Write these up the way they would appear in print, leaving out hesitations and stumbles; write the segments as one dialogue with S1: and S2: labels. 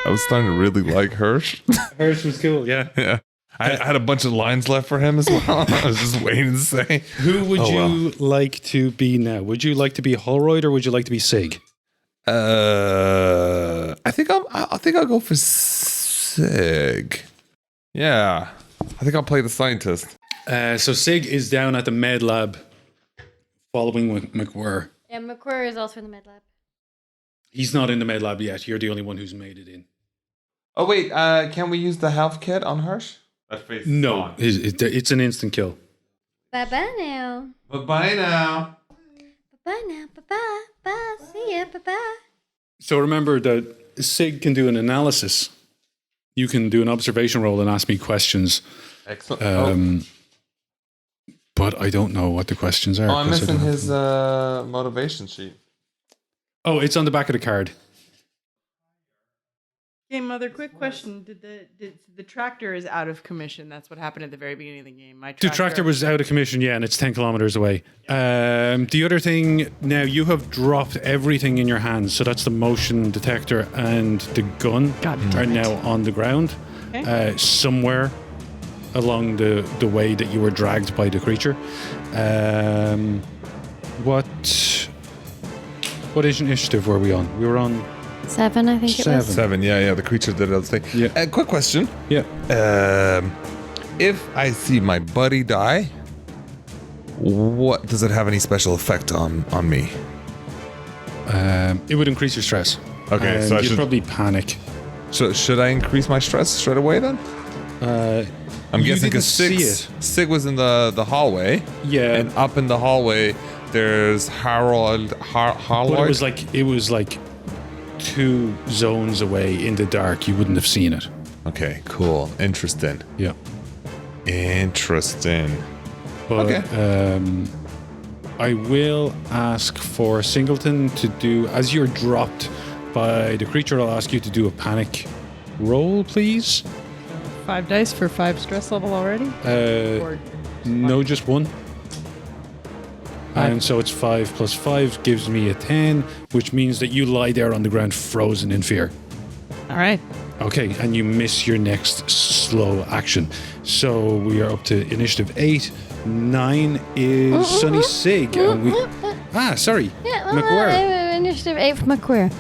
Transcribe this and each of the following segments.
S1: I was starting to really like Hirsch.
S2: Hirsch was cool, yeah.
S1: Yeah. I had a bunch of lines left for him as well. I was just waiting to say.
S2: Who would you like to be now? Would you like to be Holroyd or would you like to be Sig?
S1: I think I'll go for Sig. Yeah. I think I'll play the scientist.
S2: So Sig is down at the med lab following McWhirr.
S3: Yeah, McWhirr is also in the med lab.
S2: He's not in the med lab yet. You're the only one who's made it in.
S1: Oh, wait. Can we use the health kit on Hirsch? That face
S2: No, it's an instant kill.
S3: Bye-bye now.
S1: Bye-bye now.
S3: Bye-bye now. Bye-bye. Bye. See ya. Bye-bye.
S2: So remember that Sig can do an analysis. You can do an observation roll and ask me questions.
S1: Excellent.
S2: But I don't know what the questions are.
S1: Oh, I'm missing his motivation sheet.
S2: Oh, it's on the back of the card.
S4: Game Mother, quick question. Did the tractor is out of commission? That's what happened at the very beginning of the game.
S2: The tractor was out of commission, yeah, and it's 10 kilometers away. The other thing, now you have dropped everything in your hands, so that's the motion detector and the gun are now on the ground, somewhere along the way that you were dragged by the creature. What initiative were we on? We were on
S3: 7, I think it was.
S1: 7, yeah. The creature did its thing.
S2: Yeah.
S1: Quick question.
S2: Yeah.
S1: If I see my buddy die, what does it have any special effect on me?
S2: It would increase your stress.
S1: Okay,
S2: and
S1: so I
S2: you'd
S1: should
S2: probably panic.
S1: So should I increase my stress straight away then? I'm guessing because Sig was in the hallway.
S2: Yeah.
S1: And up in the hallway, there's Harold.
S2: But it was like 2 zones away in the dark. You wouldn't have seen it.
S1: Okay, cool. Interesting.
S2: Yeah.
S1: Interesting.
S2: But,
S1: okay.
S2: I will ask for Singleton to do, as you're dropped by the creature, I'll ask you to do a panic roll, please.
S4: 5 dice for 5 stress level already?
S2: No, just 1. And so it's 5 plus 5 gives me a 10, which means that you lie there on the ground frozen in fear.
S4: All right.
S2: Okay, and you miss your next slow action. So we are up to initiative 8. 9 is Sunny Sig. Sorry.
S3: Yeah,
S2: McWhirr.
S3: Initiative 8 for McWhirr.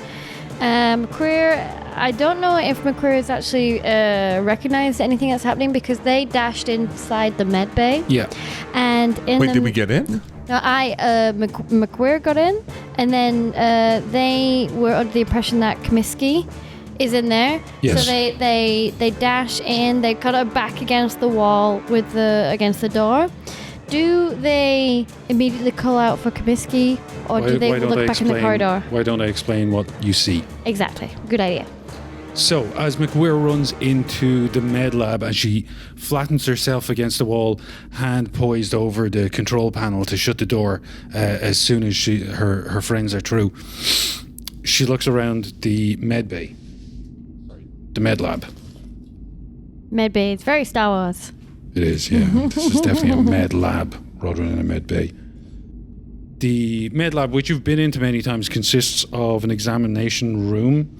S3: McWhirr, I don't know if McWhirr has actually recognized anything that's happening because they dashed inside the med bay.
S2: Yeah.
S3: And
S1: did we get in?
S3: No, McWhirr got in, and then they were under the impression that Comiskey is in there.
S2: Yes.
S3: So they dash in. They cut her back against the wall against the door. Do they immediately call out for Comiskey, or do they look back in the corridor?
S2: Why don't I explain what you see?
S3: Exactly. Good idea.
S2: So, as McWhirr runs into the med lab and she flattens herself against the wall, hand poised over the control panel to shut the door as soon as her friends are through, she looks around the med bay. The med lab.
S3: Med bay. It's very Star Wars.
S2: It is, yeah. This is definitely a med lab rather than a med bay. The med lab, which you've been into many times, consists of an examination room,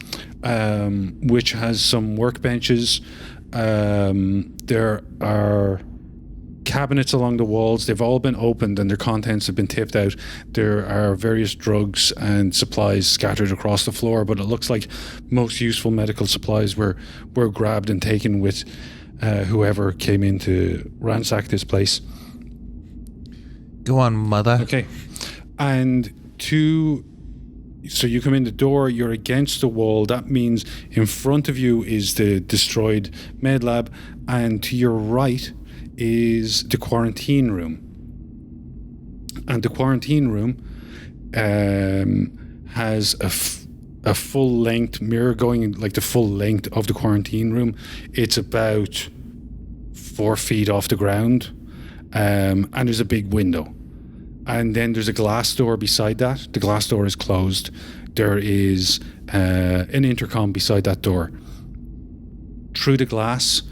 S2: which has some workbenches. There are cabinets along the walls. They've all been opened and their contents have been tipped out. There are various drugs and supplies scattered across the floor, but it looks like most useful medical supplies were grabbed and taken with whoever came in to ransack this place.
S1: Go on, mother.
S2: Okay. And so you come in the door, you're against the wall. That means in front of you is the destroyed med lab, and to your right is the quarantine room. And the quarantine room has a full-length mirror going, like the full length of the quarantine room. It's about 4 feet off the ground, and there's a big window. And then there's a glass door beside that. The glass door is closed. There is an intercom beside that door. Through the glass,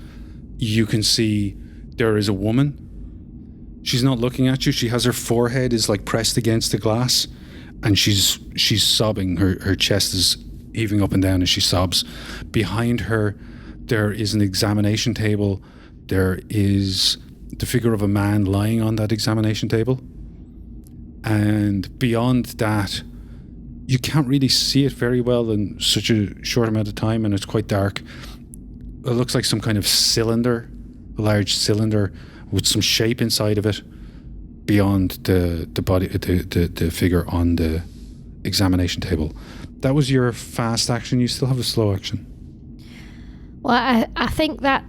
S2: you can see there is a woman. She's not looking at you. She has her forehead is like pressed against the glass, and she's sobbing. Her chest is heaving up and down as she sobs. Behind her, there is an examination table. There is the figure of a man lying on that examination table. And beyond that, you can't really see it very well in such a short amount of time, and it's quite dark. It looks like some kind of cylinder, a large cylinder with some shape inside of it beyond the body, the figure on the examination table. That was your fast action. You still have a slow action.
S3: Well, I think that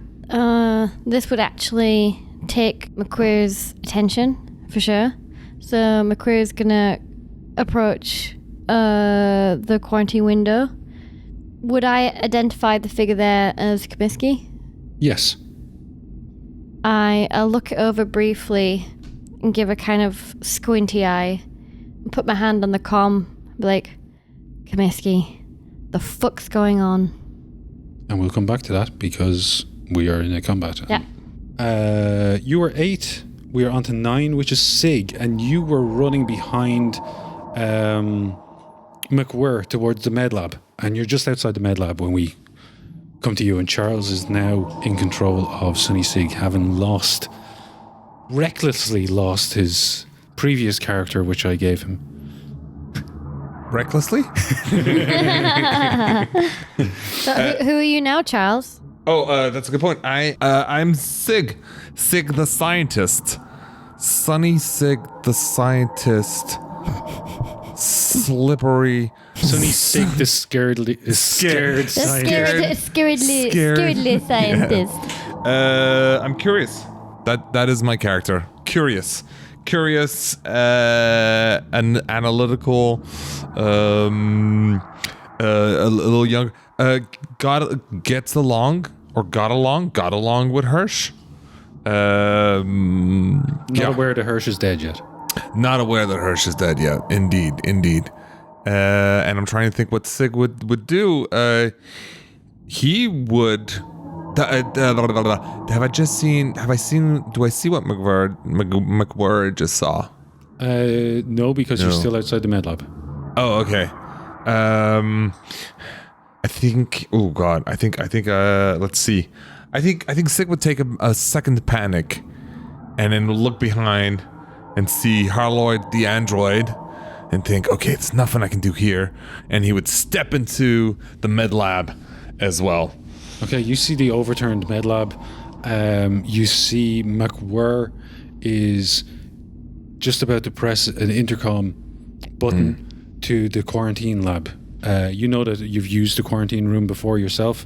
S3: this would actually take McQueer's attention for sure. So McQueer's gonna approach the quarantine window. Would I identify the figure there as Comiskey?
S2: Yes.
S3: I'll look it over briefly and give a kind of squinty eye. Put my hand on the comm, be like, Comiskey, the fuck's going on?
S2: And we'll come back to that because we are in a combat.
S3: Yeah.
S2: You were 8. We are on to 9, which is Sig, and you were running behind McWhirr towards the med lab, and you're just outside the med lab when we come to you, and Charles is now in control of Sunny Sig, having recklessly lost his previous character, which I gave him.
S1: Recklessly?
S3: So who are you now, Charles?
S1: Oh, that's a good point. I'm Sig the scientist. Sunny Sig the scientist. Slippery.
S2: Sunny Sig the scared scientist.
S3: Scaredly scientist.
S1: Yeah. I'm curious. That is my character. Curious, and analytical, a little young. Got along with Hirsch.
S2: Not aware that Hirsch is dead yet.
S1: Not aware that Hirsch is dead yet. Indeed. And I'm trying to think what Sig would do. He would. Do I see what McWhirr just saw?
S2: No, because you're still outside the med lab.
S1: Oh, okay. I think. Oh God. I think. Let's see. I think Sig would take a second to panic, and then look behind and see Harloid the android, and think, okay, there's nothing I can do here, and he would step into the med lab as well.
S2: Okay, you see the overturned med lab. You see McWhirr is just about to press an intercom button to the quarantine lab. You know that you've used the quarantine room before yourself.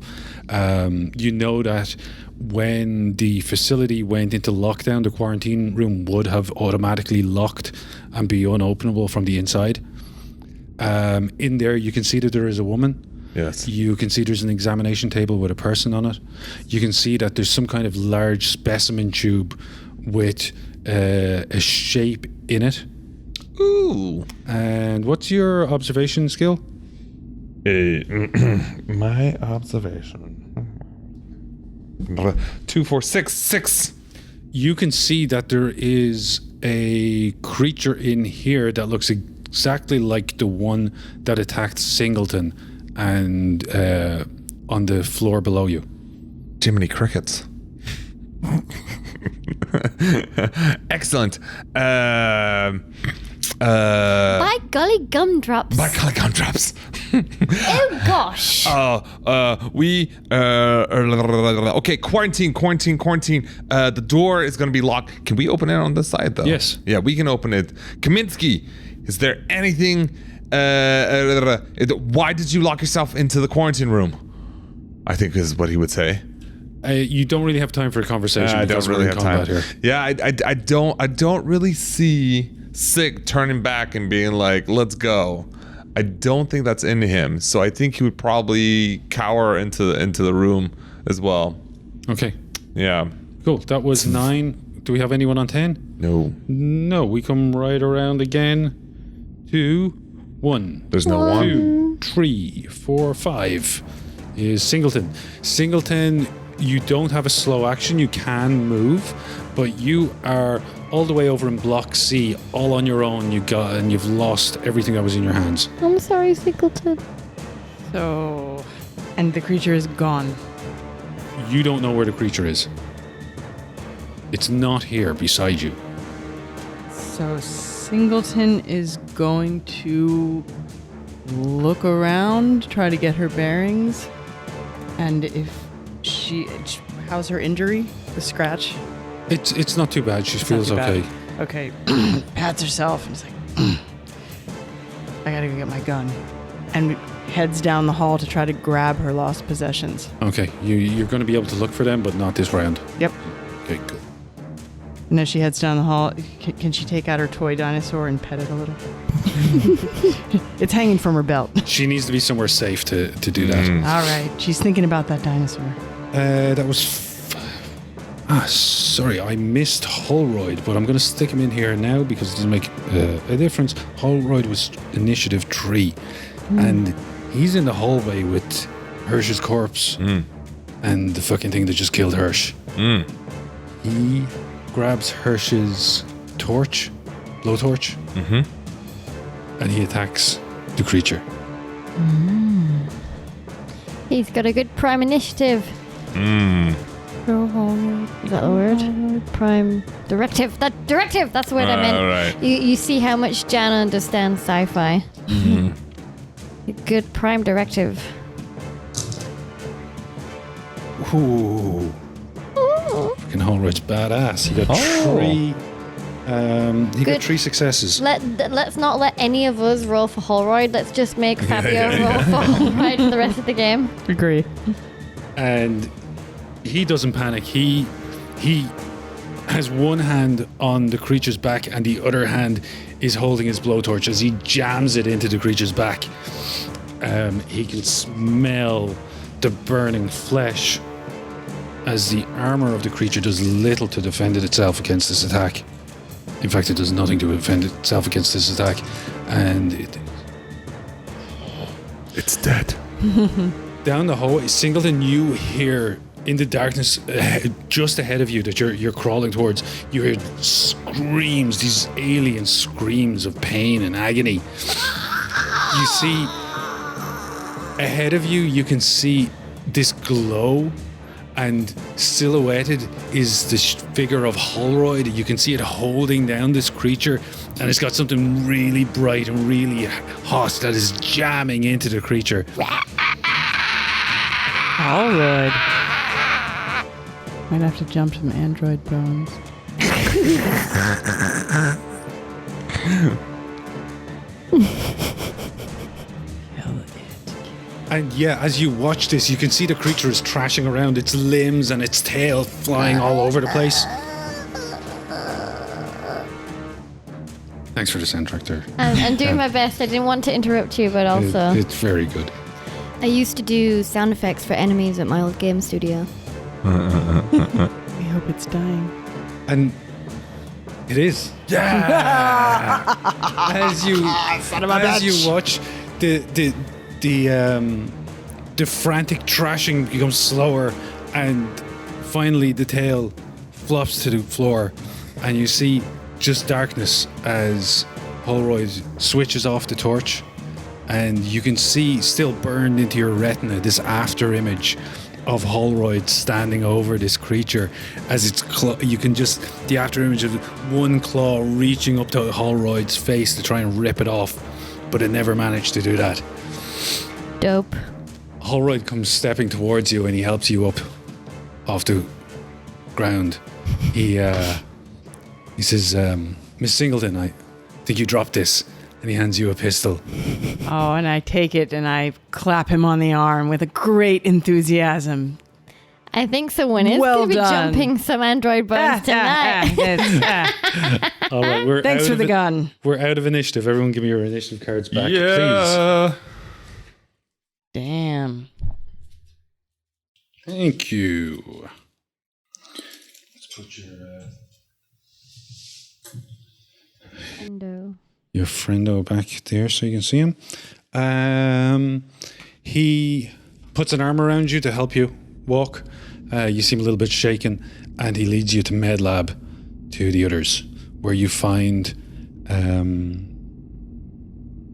S2: You know that when the facility went into lockdown, the quarantine room would have automatically locked and be unopenable from the inside. In there, you can see that there is a woman.
S1: Yes.
S2: You can see there's an examination table with a person on it. You can see that there's some kind of large specimen tube with a shape in it.
S1: Ooh.
S2: And what's your observation skill?
S1: My observation. 2, 4, 6. 6.
S2: You can see that there is a creature in here that looks exactly like the one that attacked Singleton and on the floor below you.
S1: Jiminy Crickets. Excellent.
S3: By golly gumdrops. Oh gosh.
S1: Okay, quarantine. The door is going to be locked. Can we open it on this side though?
S2: Yes.
S1: Yeah, we can open it. Kaminsky, is there anything? Why did you lock yourself into the quarantine room? I think is what he would say.
S2: You don't really have time for a conversation.
S1: I don't really have time
S2: here.
S1: Yeah, I don't really see Sig turning back and being like, "Let's go." I don't think that's in him. So I think he would probably cower into the room as well.
S2: Okay.
S1: Yeah.
S2: Cool. That was 9. Do we have anyone on 10? No. We come right around again to 1.
S1: There's no 1.
S2: 2, 3, 4, 5 is Singleton. Singleton, you don't have a slow action. You can move, but you are all the way over in Block C, all on your own. You've lost everything that was in your hands.
S3: I'm sorry, Singleton.
S4: So, and the creature is gone.
S2: You don't know where the creature is. It's not here beside you.
S4: So Singleton is going to look around, try to get her bearings. And if how's her injury? The scratch?
S2: It's not too bad. She feels
S4: Not too
S2: okay.
S4: bad. Okay. Pats herself and is like, I gotta go get my gun. And heads down the hall to try to grab her lost possessions.
S2: Okay, you're going to be able to look for them, but not this round.
S4: Yep.
S2: Okay, good.
S4: And as she heads down the hall, can she take out her toy dinosaur and pet it a little? It's hanging from her belt.
S2: She needs to be somewhere safe to do that.
S4: All right. She's thinking about that dinosaur.
S2: That was... sorry, I missed Holroyd, but I'm going to stick him in here now because it doesn't make a difference. Holroyd was initiative 3, and he's in the hallway with Hirsch's corpse and the fucking thing that just killed Hirsch. He grabs Hirsch's torch, blowtorch, and he attacks the creature.
S3: He's got a good prime initiative. Is that the word? Prime directive. That's the word I meant.
S1: Right.
S3: You see how much Jan understands sci-fi. Good prime directive.
S2: Ooh. Fucking Holroyd's badass. He got 3... he got
S3: Good.
S2: 3 successes.
S3: Let's not let any of us roll for Holroyd. Let's just make Fabio roll for Holroyd for the rest of the game.
S4: Agree.
S2: And he doesn't panic. He has one hand on the creature's back and the other hand is holding his blowtorch as he jams it into the creature's back. He can smell the burning flesh as the armor of the creature does little to defend itself against this attack. In fact, it does nothing to defend itself against this attack. And
S1: It's dead.
S2: down the hallway, Singleton, you hear in the darkness just ahead of you that you're crawling towards, you hear screams, these alien screams of pain and agony. You see ahead of you, you can see this glow, and silhouetted is the figure of Holroyd. You can see it holding down this creature, and it's got something really bright and really hot that is jamming into the creature.
S4: Holroyd. Might have to jump some android bones.
S2: And yeah, as you watch this, you can see the creature is thrashing around, its limbs and its tail flying all over the place. Thanks for the soundtrack there.
S3: I'm doing my best. I didn't want to interrupt you, but also
S2: It's very good.
S3: I used to do sound effects for enemies at my old game studio.
S4: We hope it's dying.
S2: And it is. Yeah. as you watch the frantic thrashing becomes slower, and finally the tail flops to the floor, and you see just darkness as Holroyd switches off the torch, and you can see still burned into your retina this after image of Holroyd standing over this creature as its you can just the after image of one claw reaching up to Holroyd's face to try and rip it off, but it never managed to do that.
S3: Dope.
S2: Holroyd comes stepping towards you and he helps you up off the ground. He says, Miss Singleton, I think you dropped this. And he hands you a pistol.
S4: Oh, and I take it and I clap him on the arm with a great enthusiasm.
S3: I think someone is
S4: Well
S3: going to be
S4: done.
S3: jumping some android bones tonight.
S2: All right,
S4: Thanks for the gun.
S2: We're out of initiative. Everyone give me your initiative cards back, please.
S1: Yeah.
S4: Damn.
S2: Thank you. Let's put your friendo back there so you can see him. He puts an arm around you to help you walk. You seem a little bit shaken, and he leads you to Med Lab, to the others, where you find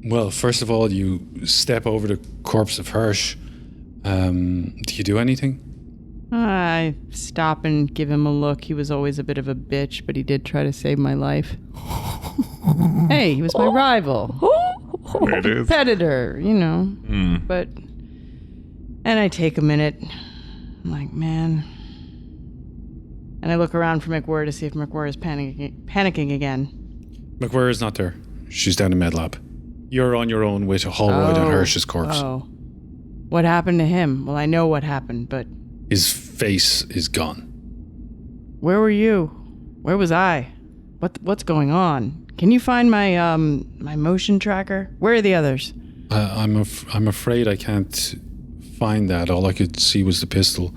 S2: Well, first of all, you step over the corpse of Hirsch. Do you do anything?
S4: I stop and give him a look. He was always a bit of a bitch, but he did try to save my life. Hey, he was my rival.
S1: There it is.
S4: Competitor, But, and I take a minute. I'm like, man. And I look around for McWhirr to see if McWhirr is panicking again.
S2: McWhirr is not there. She's down in MedLab. You're on your own with Holroyd and Hirsch's corpse.
S4: Oh. What happened to him? Well, I know what happened, but...
S2: His face is gone.
S4: Where were you? Where was I? What's going on? Can you find my my motion tracker? Where are the others?
S2: I'm afraid I can't find that. All I could see was the pistol.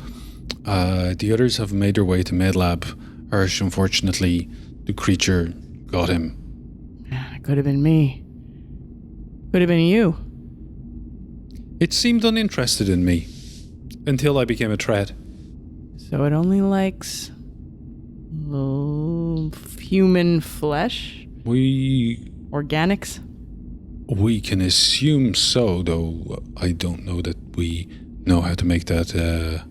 S2: The others have made their way to MedLab. Hirsch, unfortunately, the creature got him.
S4: It could have been me. Could have been you.
S2: It seemed uninterested in me until I became a threat.
S4: So it only likes human flesh? Organics?
S2: We can assume so, though I don't know that we know how to make that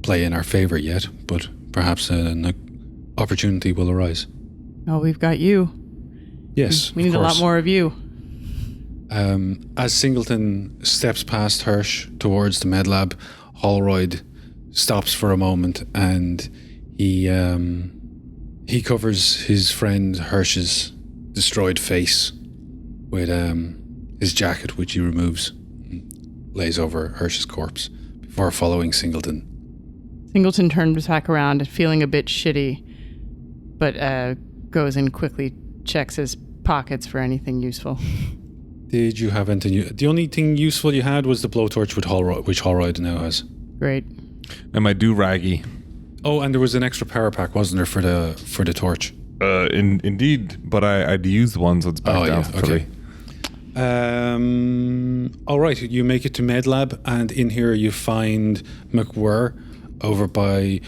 S2: play in our favor yet, but perhaps an opportunity will arise.
S4: Oh, we've got you.
S2: Yes,
S4: we need a lot more of you.
S2: As Singleton steps past Hirsch towards the MedLab, Holroyd stops for a moment and he covers his friend Hirsch's destroyed face with his jacket, which he removes and lays over Hirsch's corpse before following Singleton.
S4: Singleton turns back around, feeling a bit shitty, but goes and quickly checks his pockets for anything useful.
S2: Did you have anything? The only thing useful you had was the blowtorch which Holroyd now has.
S4: Great.
S1: And my do-raggy.
S2: Oh, and there was an extra power pack, wasn't there, for the torch?
S1: Indeed, but I'd used one, so it's back down.
S2: Okay. All right, you make it to MedLab, and in here you find McWhirr over by...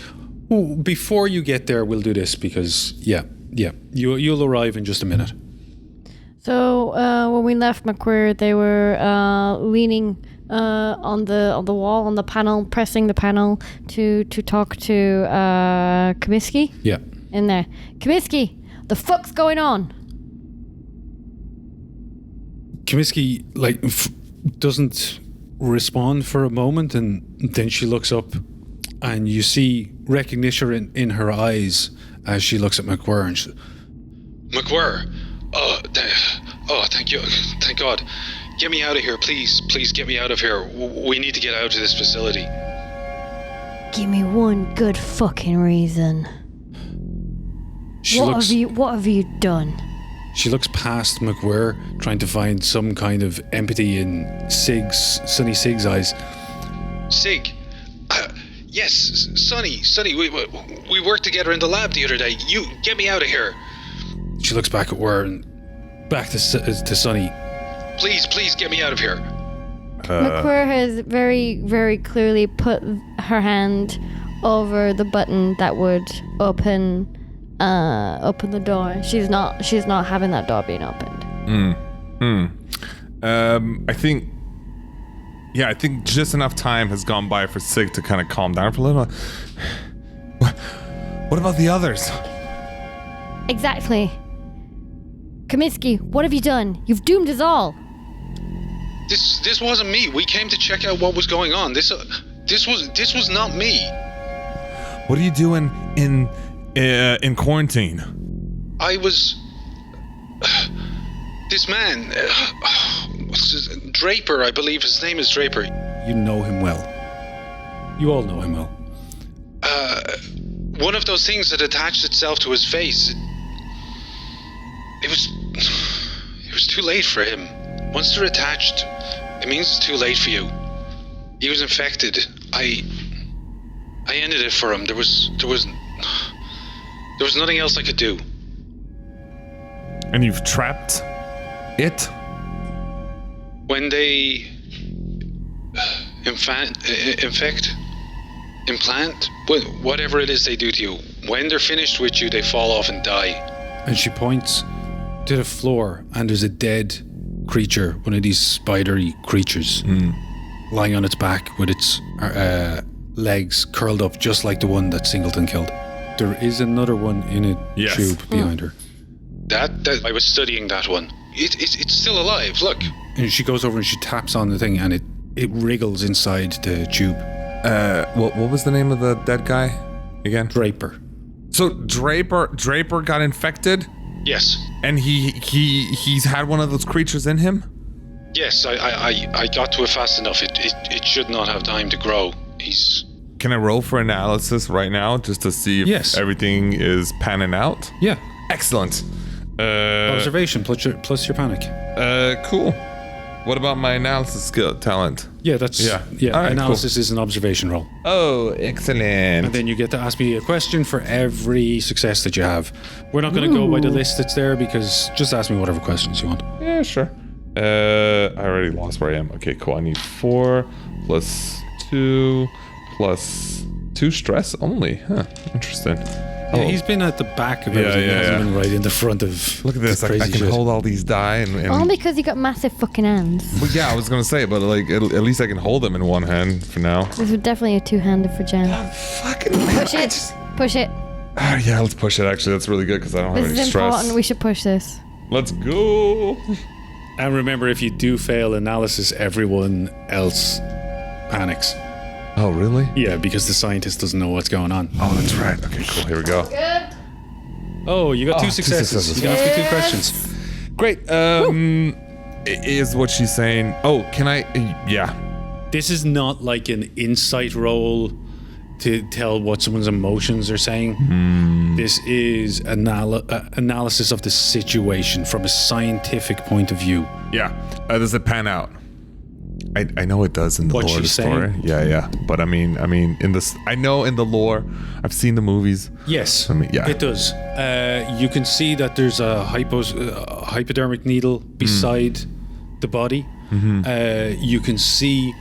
S2: Ooh, before you get there, we'll do this because, you'll arrive in just a minute.
S3: So when we left McWhirr, they were leaning on the wall, on the panel, pressing the panel to talk to Comiskey.
S2: Yeah.
S3: In there. Comiskey, the fuck's going on?
S2: Comiskey, doesn't respond for a moment, and then she looks up, and you see recognition in her eyes as she looks at McWhirr. And
S5: McWhirr! Thank you. Thank God. Get me out of here, please. Please get me out of here. We need to get out of this facility.
S3: Give me one good fucking reason. What have you done?
S2: She looks past McWhirr, trying to find some kind of empathy in Sonny Sig's eyes.
S5: Sig? Yes, Sonny, we worked together in the lab the other day. You, get me out of here.
S2: She looks back at Whir and back to Sonny.
S5: Please get me out of here.
S3: McWhirr has very, very clearly put her hand over the button that would open the door. She's not having that door being opened.
S1: I think just enough time has gone by for Sig to kind of calm down for a little. What about the others?
S3: Exactly. Comiskey, what have you done? You've doomed us all.
S5: This wasn't me. We came to check out what was going on. This was not me.
S1: What are you doing in quarantine?
S5: I was this man, Draper, I believe his name is Draper.
S2: You know him well. You all know him well.
S5: One of those things that attached itself to his face. It was too late for him. Once they're attached, it means it's too late for you. He was infected. I ended it for him. There was nothing else I could do.
S1: And you've trapped it?
S5: When they implant, whatever it is they do to you, when they're finished with you, they fall off and die.
S2: And she points to the floor, and there's a dead creature, one of these spidery creatures, lying on its back with its legs curled up, just like the one that Singleton killed. There is another one in a tube behind her.
S5: That I was studying that one. It's still alive. Look.
S2: And she goes over and she taps on the thing, and it wriggles inside the tube.
S1: What was the name of the dead guy again?
S2: Draper.
S1: So Draper got infected,
S5: Yes.
S1: and he's had one of those creatures in him.
S5: Yes. I got to it fast enough. It should not have time to grow.
S1: Can I roll for analysis right now just to see if everything is panning out?
S2: Yeah.
S1: Excellent.
S2: Observation plus your panic.
S1: Cool. What about my analysis skill talent?
S2: Yeah, that's
S1: All right,
S2: analysis is an observation roll.
S1: Oh, excellent.
S2: And then you get to ask me a question for every success that you have. We're not going to go by the list that's there, because just ask me whatever questions you want.
S1: Yeah, sure. I already lost where I am. Okay, cool. I need 4 plus 2 plus 2 stress only. Huh, interesting.
S2: Yeah, he's been at the back of everything. He hasn't been right in the front of.
S1: Look at this. I can
S2: shit.
S1: hold all these die and
S3: All because you got massive fucking hands.
S1: Well, yeah, I was gonna say, but like at least I can hold them in one hand for now.
S3: This is definitely a two-handed for Jen.
S1: Fucking
S3: Push it. Push it.
S1: Yeah, let's push it. Actually, that's really good because I don't have
S3: This
S1: any
S3: is
S1: stress.
S3: important. We should push this.
S1: Let's go.
S2: And remember, if you do fail analysis, everyone else panics.
S1: Oh, really?
S2: Yeah, because the scientist doesn't know what's going on.
S1: Oh, that's right. Okay, cool. Here we go.
S2: Oh, you got 2 successes.
S1: 2 successes.
S2: You can ask me 2 questions.
S1: Great. Is what she's saying? Oh, can I? Yeah.
S2: This is not like an insight roll to tell what someone's emotions are saying. This is analysis of the situation from a scientific point of view.
S1: Yeah. Does it pan out? I know it does in the
S2: What
S1: lore of the
S2: she's
S1: story.
S2: saying?
S1: Yeah. But I mean, in this, I know in the lore, I've seen the movies.
S2: Yes,
S1: I mean, yeah.
S2: it does. You can see that there's a hypodermic needle beside the body. You can see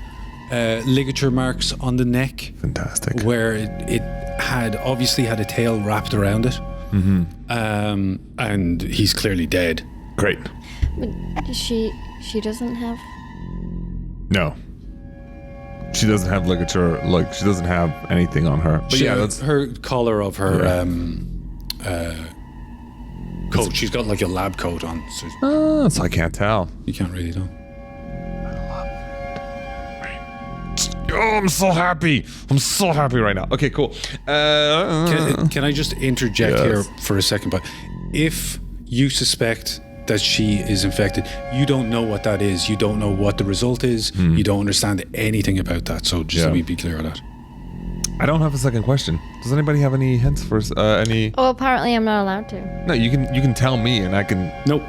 S2: ligature marks on the neck.
S1: Fantastic.
S2: Where it had obviously had a tail wrapped around it. And he's clearly dead.
S1: Great.
S3: But she doesn't have.
S1: No. She doesn't have ligature, like, she doesn't have anything on her. But yeah, that's...
S2: her collar of her coat. She's got like a lab coat on,
S1: so I can't tell.
S2: you can't really tell.
S1: Oh, I'm so happy. I'm so happy right now. Okay, cool.
S2: Can I just interject
S1: Yes.
S2: here for a second? But if you suspect that she is infected, you don't know what that is. You don't know what the result is. You don't understand anything about that. So just let me be clear on that.
S1: I don't have a second question. Does anybody have any hints for any?
S3: Oh, apparently I'm not allowed to.
S1: No, you can tell me and I can.
S2: Nope.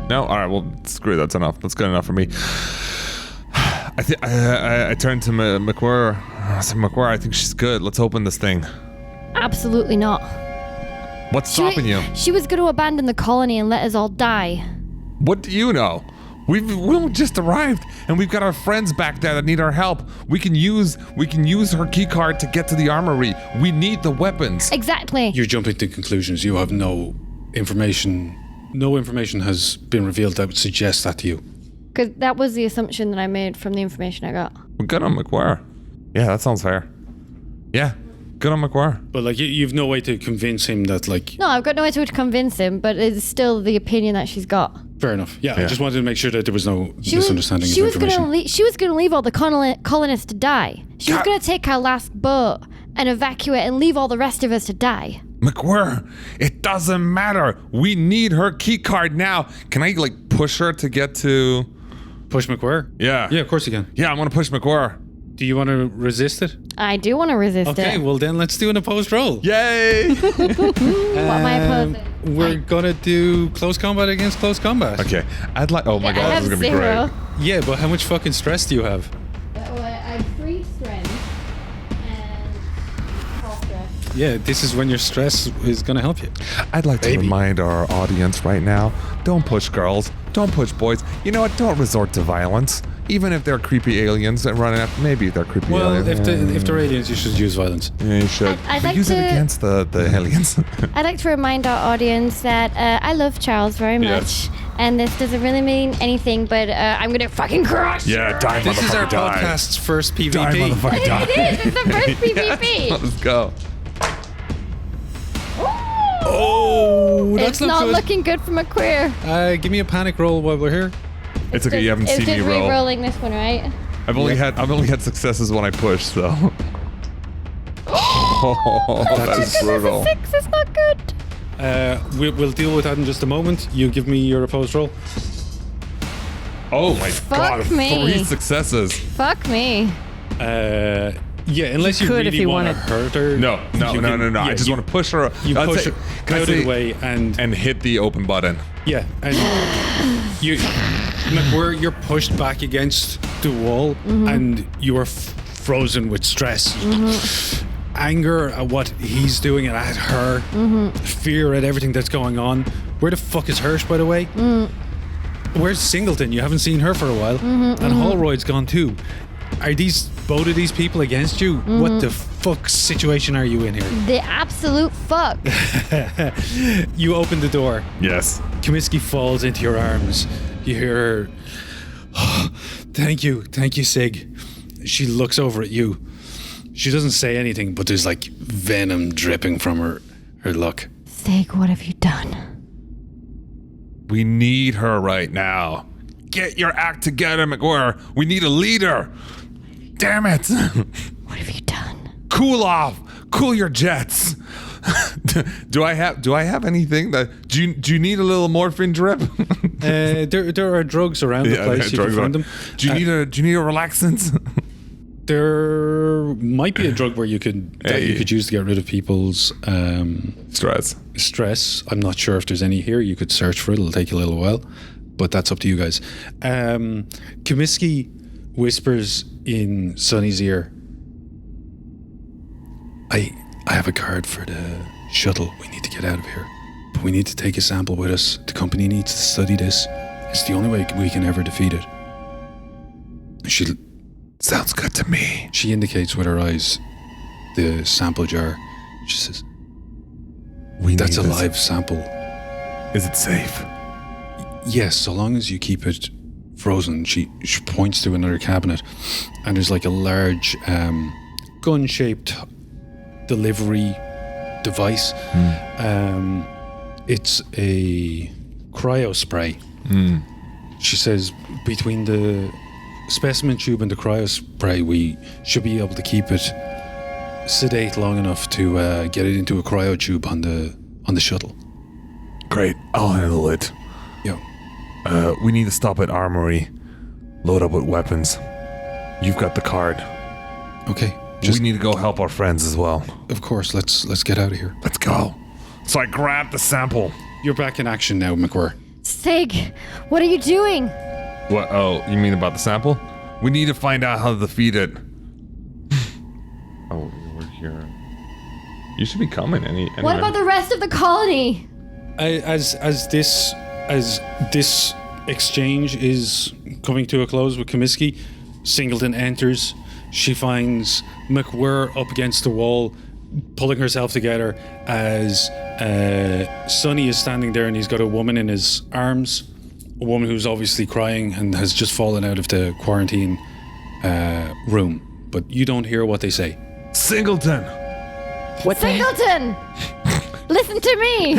S1: No, all right. Well, screw it. That's enough. That's good enough for me. I turned to McWhirr. I said, McWhirr, I think she's good. Let's open this thing.
S3: Absolutely not.
S1: What's stopping you?
S3: She was going to abandon the colony and let us all die.
S1: What do you know? We just arrived, and we've got our friends back there that need our help. We can use her key card to get to the armory. We need the weapons.
S3: Exactly.
S2: You're jumping to conclusions. You have no information. No information has been revealed that would suggest that to you.
S3: Because that was the assumption that I made from the information I got.
S1: We're good on McWhirr. Yeah, that sounds fair. Yeah, good on McWhirr.
S2: But like, you've no way to convince him that like.
S3: No, I've got no way to convince him, but it's still the opinion that she's got.
S2: Fair enough. Yeah, I just wanted to make sure that there was no misunderstanding
S3: she
S2: of
S3: was
S2: information.
S3: She was going to leave all the colonists to die. She was going to take our last boat and evacuate and leave all the rest of us to die.
S1: McWhirr, it doesn't matter. We need her key card now. Can I like push her to get to?
S2: Push McWhirr?
S1: Yeah.
S2: Yeah, of course you can.
S1: Yeah, I want to push McWhirr.
S2: Do you want to resist it?
S3: I do want to resist it.
S2: Okay, well then let's do an opposed roll.
S1: Yay!
S3: What am I opposing?
S2: We're gonna do close combat against close combat.
S1: Okay, I'd like. Oh my
S3: I
S1: god,
S3: have
S1: this is gonna be
S3: 0.
S1: great.
S2: Yeah, but how much fucking stress do you have?
S3: I have 3 strength and 4 stress.
S2: Yeah, this is when your stress is gonna help you.
S1: I'd like to remind our audience right now: don't push girls, don't push boys. You know what? Don't resort to violence, even if they're creepy aliens and running after. Maybe they're creepy
S2: Well,
S1: aliens.
S2: if they're aliens, you should use violence.
S1: Yeah, you should.
S3: I'd
S1: But
S3: like
S1: use it
S3: to-
S1: against the aliens.
S3: I'd like to remind our audience that I love Charles very much.
S1: Yes.
S3: And this doesn't really mean anything, but I'm gonna fucking crush.
S1: Yeah, die,
S2: This is our
S1: motherfucker, die.
S2: podcast's first PvP.
S1: Die, motherfucker, die.
S3: It is. It's the first PvP.
S1: Let's go.
S2: Oh, that's
S3: It's not
S2: good.
S3: looking good for McQueer.
S2: Give me a panic roll while we're here.
S1: It's okay. You haven't
S3: It's
S1: seen me
S3: just
S1: roll.
S3: re-rolling this one, right?
S1: I've only had successes when I push, so. Oh, that is brutal.
S3: 6 is not good.
S2: We'll deal with that in just a moment. You give me your opposed roll.
S1: Oh my god!
S3: me.
S1: 3 successes.
S3: Fuck me.
S2: Yeah, unless you
S4: could if
S2: really
S4: you
S2: want to
S4: wanted.
S2: hurt her.
S1: No.
S2: Yeah,
S1: I just want to push her.
S2: You
S1: I'd
S2: push
S1: say-
S2: her
S1: can I
S2: out of
S1: say-
S2: the way and
S1: and hit the open button.
S2: yeah, and McWhirr, you're pushed back against the wall and you are frozen with stress. Anger at what he's doing and at her. Fear at everything that's going on. Where the fuck is Hirsch, by the way? Where's Singleton? You haven't seen her for a while. And Holroyd's gone too. Are both of these people against you? What the fuck situation are you in here?
S3: The absolute fuck.
S2: You open the door.
S1: Yes.
S2: Comiskey falls into your arms. You hear her, "Oh, thank you, Sig." She looks over at you. She doesn't say anything, but there's like venom dripping from her look.
S3: Sig, what have you done?
S1: We need her right now. Get your act together, McGuire. We need a leader. Damn it.
S3: What have you done?
S1: Cool off. Cool your jets. Do I have anything that do you need a little morphine drip?
S2: There are drugs around the place. You can find them.
S1: Do you need a relaxant?
S2: There might be a drug where you could use to get rid of people's stress. I'm not sure if there's any here. You could search for it. It'll take you a little while, but that's up to you guys. Comiskey whispers in Sonny's ear, I have a card for the shuttle. We need to get out of here, but we need to take a sample with us. The company needs to study this. It's the only way we can ever defeat it. She
S1: Sounds good to me.
S2: She indicates with her eyes the sample jar. She says, "That's a live sample.
S1: Is it safe?"
S2: Yes, so long as you keep it frozen." She points to another cabinet, and there's like a large gun-shaped delivery device. It's a cryo spray. She says, between the specimen tube and the cryo spray, we should be able to keep it sedate long enough to get it into a cryo tube on the shuttle.
S1: Great, I'll handle it.
S2: Yeah.
S1: We need to stop at Armory. Load up with weapons. You've got the card.
S2: Okay.
S1: We need to go help our friends as well.
S2: Of course. Let's get out of here.
S1: Let's go. So I grabbed the sample.
S2: You're back in action now, McWhirr.
S3: Sig, what are you doing?
S1: What? Oh, you mean about the sample? We need to find out how to defeat it. Oh, we're here. You should be coming anyway.
S3: What about the rest of the colony?
S2: As this exchange is coming to a close with Comiskey, Singleton enters. She finds McWhirr up against the wall, pulling herself together as Sonny is standing there, and he's got a woman in his arms, a woman who's obviously crying and has just fallen out of the quarantine room. But you don't hear what they say.
S1: Singleton!
S4: What the hell?
S3: Singleton! Listen to me!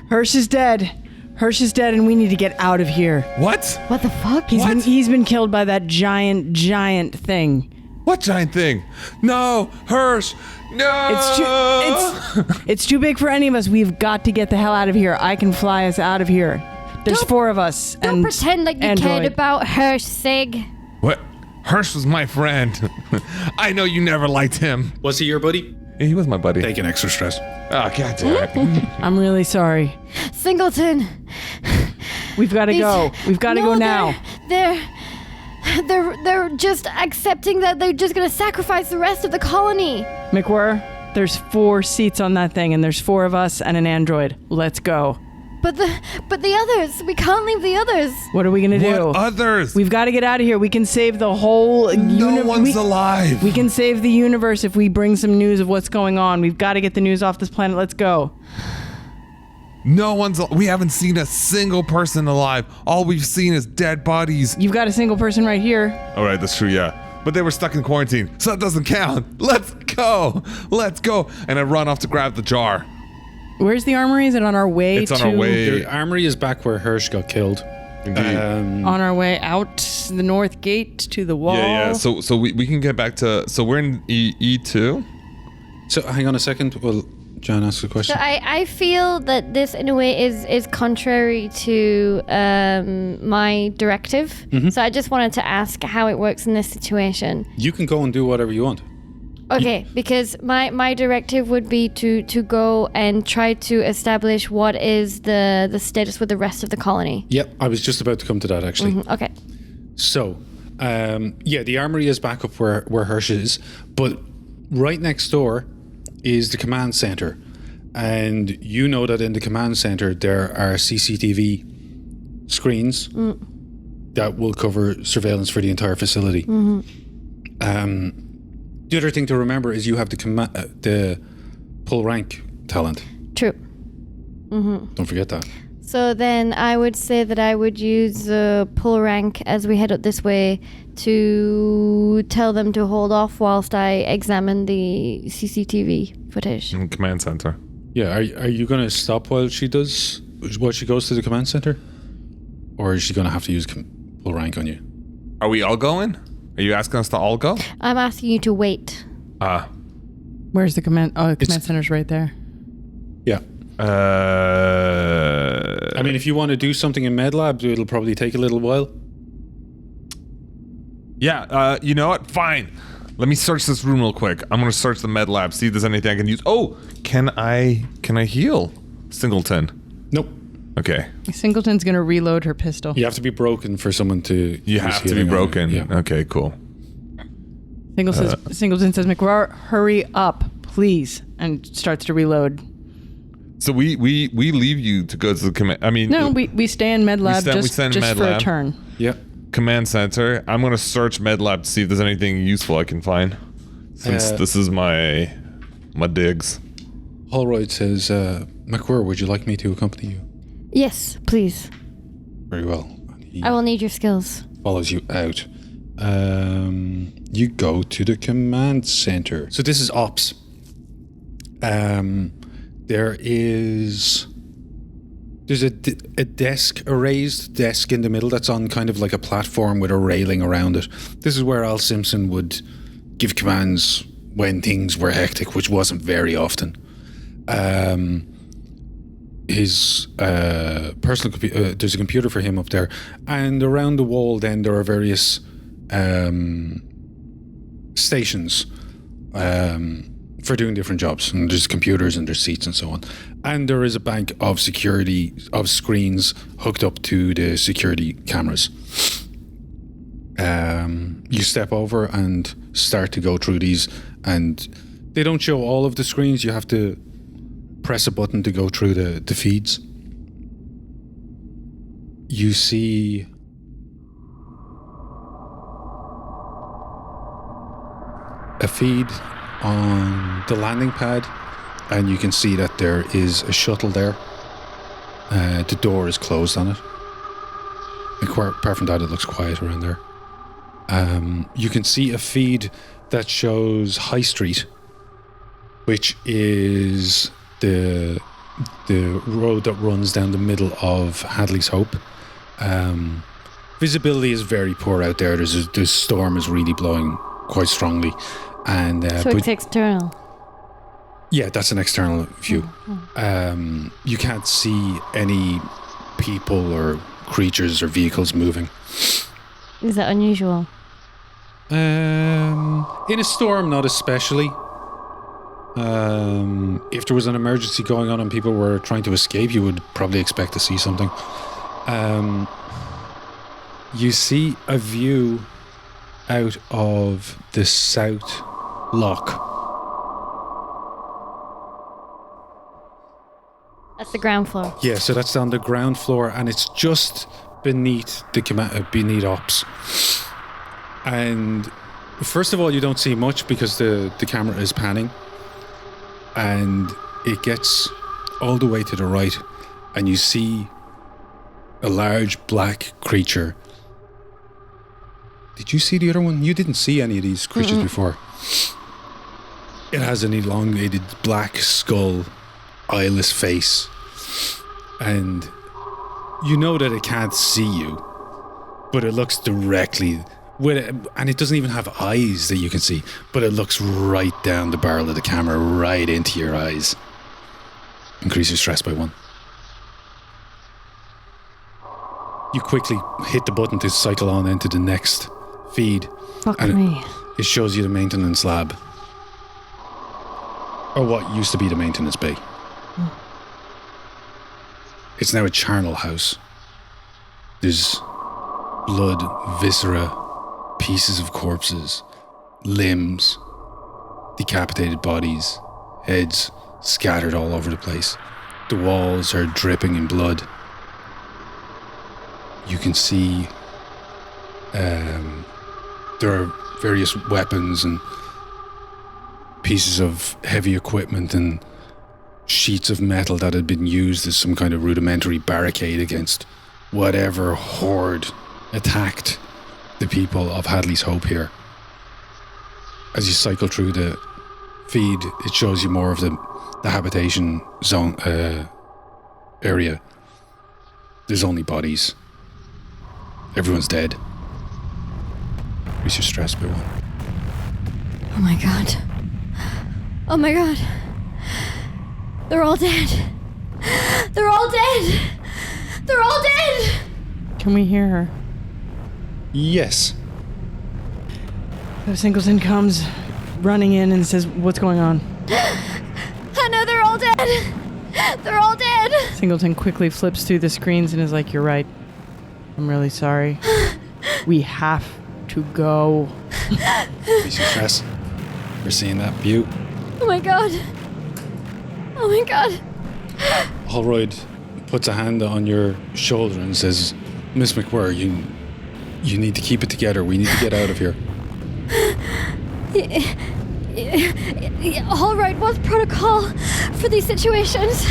S4: Hirsch is dead. Hirsch is dead, and we need to get out of here.
S1: What?
S3: What the fuck?
S4: He's been killed by that giant thing.
S1: What giant thing? No! Hirsch! No!
S4: It's too big for any of us. We've got to get the hell out of here. I can fly us out of here. There's
S3: Don't-
S4: 4 of us.
S3: Don't
S4: and
S3: pretend like you
S4: Android.
S3: cared about her, Sig.
S1: What? Hirsch was my friend. I know you never liked him.
S2: Was he your buddy?
S1: He was my buddy.
S2: Take an extra stress.
S1: Oh, god damn it.
S4: I'm really sorry.
S3: Singleton.
S4: We've got to go. We've got to go now.
S3: They're just accepting that they're just gonna sacrifice the rest of the colony.
S4: McWhirr, there's 4 seats on that thing, and there's 4 of us and an android. Let's go.
S3: But the others. We can't leave the others.
S4: What are we gonna do?
S1: What others?
S4: We've got to get out of here. We can save the whole
S1: No one's alive.
S4: We can save the universe if we bring some news of what's going on. We've got to get the news off this planet. Let's go.
S1: We haven't seen a single person alive. All we've seen is dead bodies.
S4: You've got a single person right here.
S1: All right, that's true, yeah. But they were stuck in quarantine, so that doesn't count. Let's go. And I run off to grab the jar.
S4: Where's the armory? Is it on our way
S1: It's on our way.
S2: The armory is back where Hirsch got killed.
S1: Indeed.
S4: On our way out the north gate to the wall?
S1: Yeah. So we can get back to... So we're in E2?
S2: So hang on a second. Well, John asked a question.
S3: So I feel that this, in a way, is contrary to my directive. So I just wanted to ask how it works in this situation.
S2: You can go and do whatever you want.
S3: Okay, because my directive would be to go and try to establish what is the status with the rest of the colony.
S2: Yep, I was just about to come to that, actually.
S3: Okay.
S2: So, the armory is back up where Hirsch is, but right next door is the command center. And you know that in the command center there are CCTV screens that will cover surveillance for the entire facility. The other thing to remember is you have the pull rank talent.
S3: True.
S2: Don't forget that.
S3: So then I would say that I would use pull rank as we head up this way to tell them to hold off whilst I examine the CCTV footage.
S1: In command center.
S2: Yeah, are you going to stop while she goes to the command center? Or is she going to have to use pull rank on you?
S1: Are we all going? Are you asking us to all go?
S3: I'm asking you to wait.
S4: Where's the command? Oh, the command center's right there.
S2: Yeah. I mean, if you want to do something in MedLab, it'll probably take a little while.
S1: Yeah, you know what? Fine. Let me search this room real quick. I'm gonna search the med lab, see if there's anything I can use. Oh, can I heal Singleton?
S2: Nope.
S1: Okay.
S4: Singleton's gonna reload her pistol.
S2: You have to be broken for someone to...
S1: You have to be broken.
S2: Yeah.
S1: Okay, cool.
S4: Singleton says, McGuire, hurry up, please, and starts to reload.
S1: So we leave you to go to the command. I mean,
S4: no, we stay in med lab just
S1: med
S4: for
S1: lab.
S4: a turn.
S2: Yeah.
S1: Command center. I'm gonna search med lab to see if there's anything useful I can find. Since this is my digs.
S2: Holroyd says, McWhirr, would you like me to accompany you?
S3: Yes, please.
S2: Very well. He
S3: I will need your skills.
S2: follows you out. You go to the command center. So this is ops. There's a desk, a raised desk in the middle that's on kind of like a platform with a railing around it. This is where Al Simpson would give commands when things were hectic, which wasn't very often. His personal computer, there's a computer for him up there, and around the wall then there are various stations for doing different jobs, and there's computers and there's seats and so on, and there is a bank of security of screens hooked up to the security cameras. You step over and start to go through these, and they don't show all of the screens. You have to press a button to go through the feeds. You see a feed on the landing pad, and you can see that there is a shuttle there. The door is closed on it. Apart from that, it looks quiet around there. You can see a feed that shows High Street, which is the road that runs down the middle of Hadley's Hope. Visibility is very poor out there. The storm is really blowing quite strongly, and
S3: So it's external.
S2: yeah, that's an external view. You can't see any people or creatures or vehicles moving.
S3: Is that unusual?
S2: In a storm, not especially. If there was an emergency going on and people were trying to escape, you would probably expect to see something. You see a view out of the south lock.
S3: That's the ground floor.
S2: Yeah, so that's on the ground floor, and it's just beneath beneath ops. And first of all, you don't see much because the camera is panning, and it gets all the way to the right, and you see a large black creature. Did you see the other one? You didn't see any of these creatures before. It has an elongated black skull, eyeless face, and you know that it can't see you, but it looks directly and it doesn't even have eyes that you can see, but it looks right down the barrel of the camera, right into your eyes. Increase your stress by 1. You quickly hit the button to cycle on into the next feed.
S3: Fuck
S2: and
S3: me.
S2: It shows you the maintenance lab, or what used to be the maintenance bay. It's now a charnel house. There's blood, viscera, pieces of corpses, limbs, decapitated bodies, heads scattered all over the place. The walls are dripping in blood. You can see there are various weapons and pieces of heavy equipment and sheets of metal that had been used as some kind of rudimentary barricade against whatever horde attacked the people of Hadley's Hope here. As you cycle through the feed, it shows you more of the habitation zone area. There's only bodies. Everyone's dead. Increase your stress by 1.
S3: Oh my god. Oh my god. They're all dead. They're all dead. They're all dead.
S4: Can we hear her?
S2: Yes.
S4: So Singleton comes running in and says, "What's going on?"
S3: I know they're all dead. They're all dead.
S4: Singleton quickly flips through the screens and is like, "You're right. I'm really sorry. We have to go."
S2: Increase your stress. We're seeing that butte.
S3: Oh my god. Oh my god.
S2: Holroyd puts a hand on your shoulder and says, "Miss McWhirr, you need to keep it together. We need to get out of here."
S3: All right, what's protocol for these situations?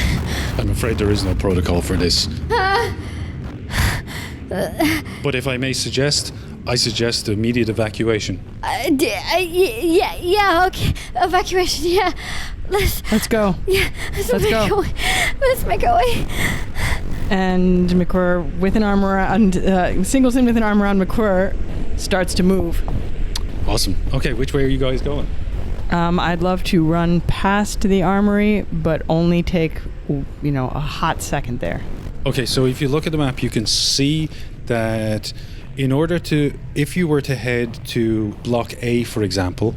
S2: I'm afraid there is no protocol for this. But if I may suggest, I suggest immediate evacuation.
S3: Yeah, okay. Evacuation, yeah.
S4: Let's go.
S3: Yeah,
S4: Let's go.
S3: Let's make our way.
S4: And McWhirr, with an arm around, Singleton with an arm around McWhirr, starts to move.
S2: Awesome. Okay, which way are you guys going?
S4: I'd love to run past the armory, but only take, a hot second there.
S2: Okay, so if you look at the map, you can see that if you were to head to Block A, for example,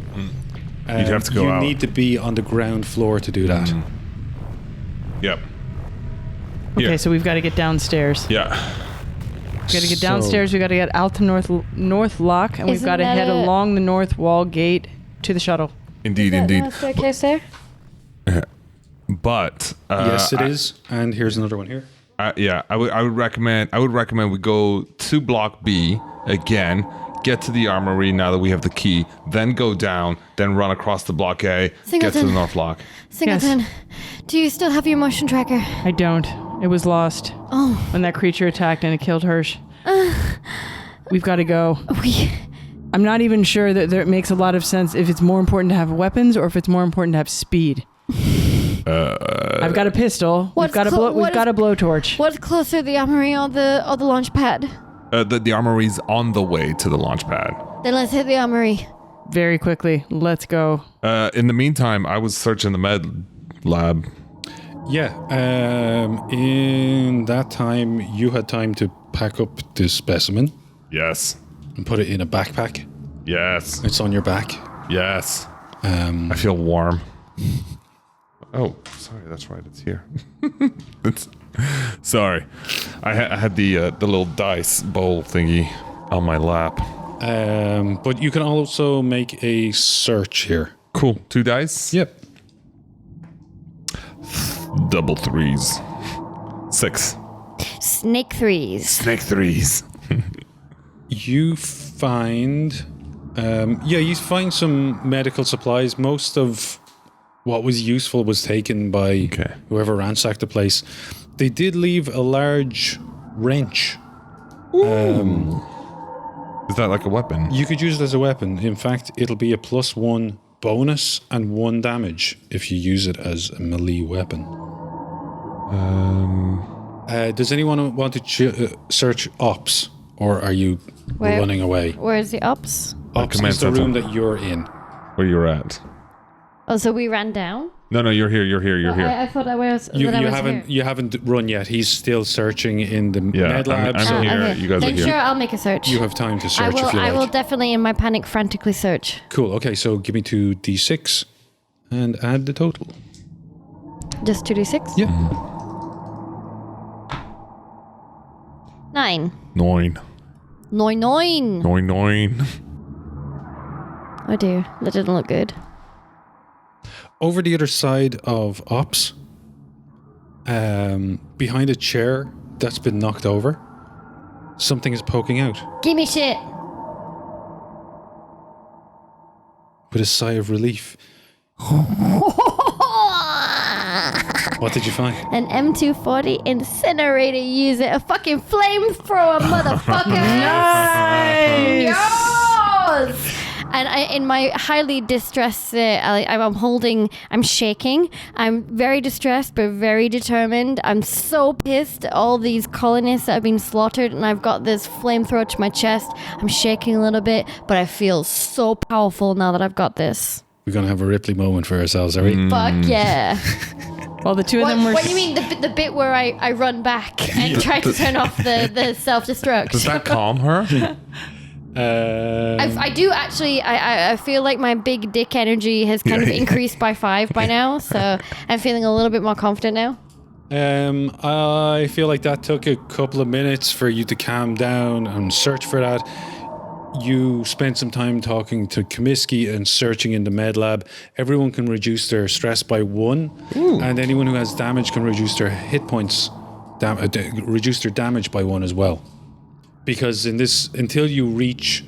S1: you'd have to go out.
S2: You need to be on the ground floor to do that.
S1: Yep.
S4: Okay,
S1: Yeah.
S4: so we've got to get downstairs.
S1: Yeah.
S4: We've got to get downstairs. We've got to get out to North Lock, and we've
S3: Isn't
S4: got to
S3: that
S4: head
S3: a-
S4: along the north wall gate to the shuttle.
S1: Indeed.
S3: Okay, sir.
S1: But
S2: Yes, it is. And here's another one here.
S1: I would recommend we go to Block B again, get to the armory now that we have the key, then go down, then run across to Block A, get to
S3: Singleton.
S1: the North Lock.
S3: Singleton, do you still have your motion tracker?
S4: I don't. It was lost
S3: Oh,
S4: when that creature attacked and it killed Hirsch. We've got to go.
S3: we...
S4: I'm not even sure that it makes a lot of sense if it's more important to have weapons or if it's more important to have speed. I've got a pistol. We've got a blowtorch.
S3: What's closer, the armory or the launch pad?
S1: The armory's on the way to the launch pad.
S3: Then let's hit the armory.
S4: Very quickly. Let's go.
S1: In the meantime, I was searching the med lab.
S2: Yeah. In that time, you had time to pack up this specimen
S1: Yes.
S2: and put it in a backpack.
S1: Yes.
S2: It's on your back.
S1: Yes. I feel warm. Oh, sorry. That's right. It's here. Sorry. I had the little dice bowl thingy on my lap.
S2: But you can also make a search here.
S1: Cool. 2 dice?
S2: Yep.
S1: Double 3s. 6.
S3: Snake threes.
S1: Snake 3s.
S2: You find, you find some medical supplies. Most of what was useful was taken by whoever ransacked the place. They did leave a large wrench.
S1: Is that like a weapon?
S2: You could use it as a weapon. In fact, it'll be a +1 bonus and 1 damage if you use it as a melee weapon. Does anyone want to search ops, or are you running away?
S3: Where's the ops?
S2: Ops is the room that you're in.
S1: Where you're at?
S3: Oh, so we ran down?
S1: No, you're here. You're here.
S3: I thought I was.
S2: You
S3: that I was
S2: haven't
S3: here.
S2: you haven't run yet. He's still searching in the
S1: Yeah,
S2: med lab.
S1: I'm
S2: so
S1: here.
S3: Okay.
S1: You guys
S3: then
S1: are here.
S3: sure, I'll make a search.
S2: you have time to
S3: I
S2: search
S3: will.
S2: if you like.
S3: I will definitely, in my panic, frantically search.
S2: Cool. Okay, so give me 2d6 and add the total.
S3: Just 2d6.
S2: Yeah.
S3: 9.
S1: 9.
S3: 9.
S1: 9.
S3: Oh dear, that didn't look good.
S2: Over the other side of ops, behind a chair that's been knocked over, something is poking out.
S3: Give me shit.
S2: With a sigh of relief. What did you find?
S3: An M240 incinerator user, a fucking flamethrower, motherfucker.
S4: Nice.
S3: Yes! And in my highly distressed state, I'm shaking. I'm very distressed, but very determined. I'm so pissed at all these colonists that have been slaughtered, and I've got this flamethrower to my chest. I'm shaking a little bit, but I feel so powerful now that I've got this.
S2: We're going to have a Ripley moment for ourselves, are we?
S3: Fuck yeah.
S4: Well, the two of them were.
S3: What do you mean, the bit where I run back and try to turn off the self-destruct?
S1: Does that calm her?
S3: I do actually. I feel like my big dick energy has kind of increased by 5 by now, so I'm feeling a little bit more confident now.
S2: I feel like that took a couple of minutes for you to calm down and search for that. You spent some time talking to Comiskey and searching in the med lab. Everyone can reduce their stress by 1, and anyone who has damage can reduce their hit points, reduce their damage by 1 as well. Because in this, until you reach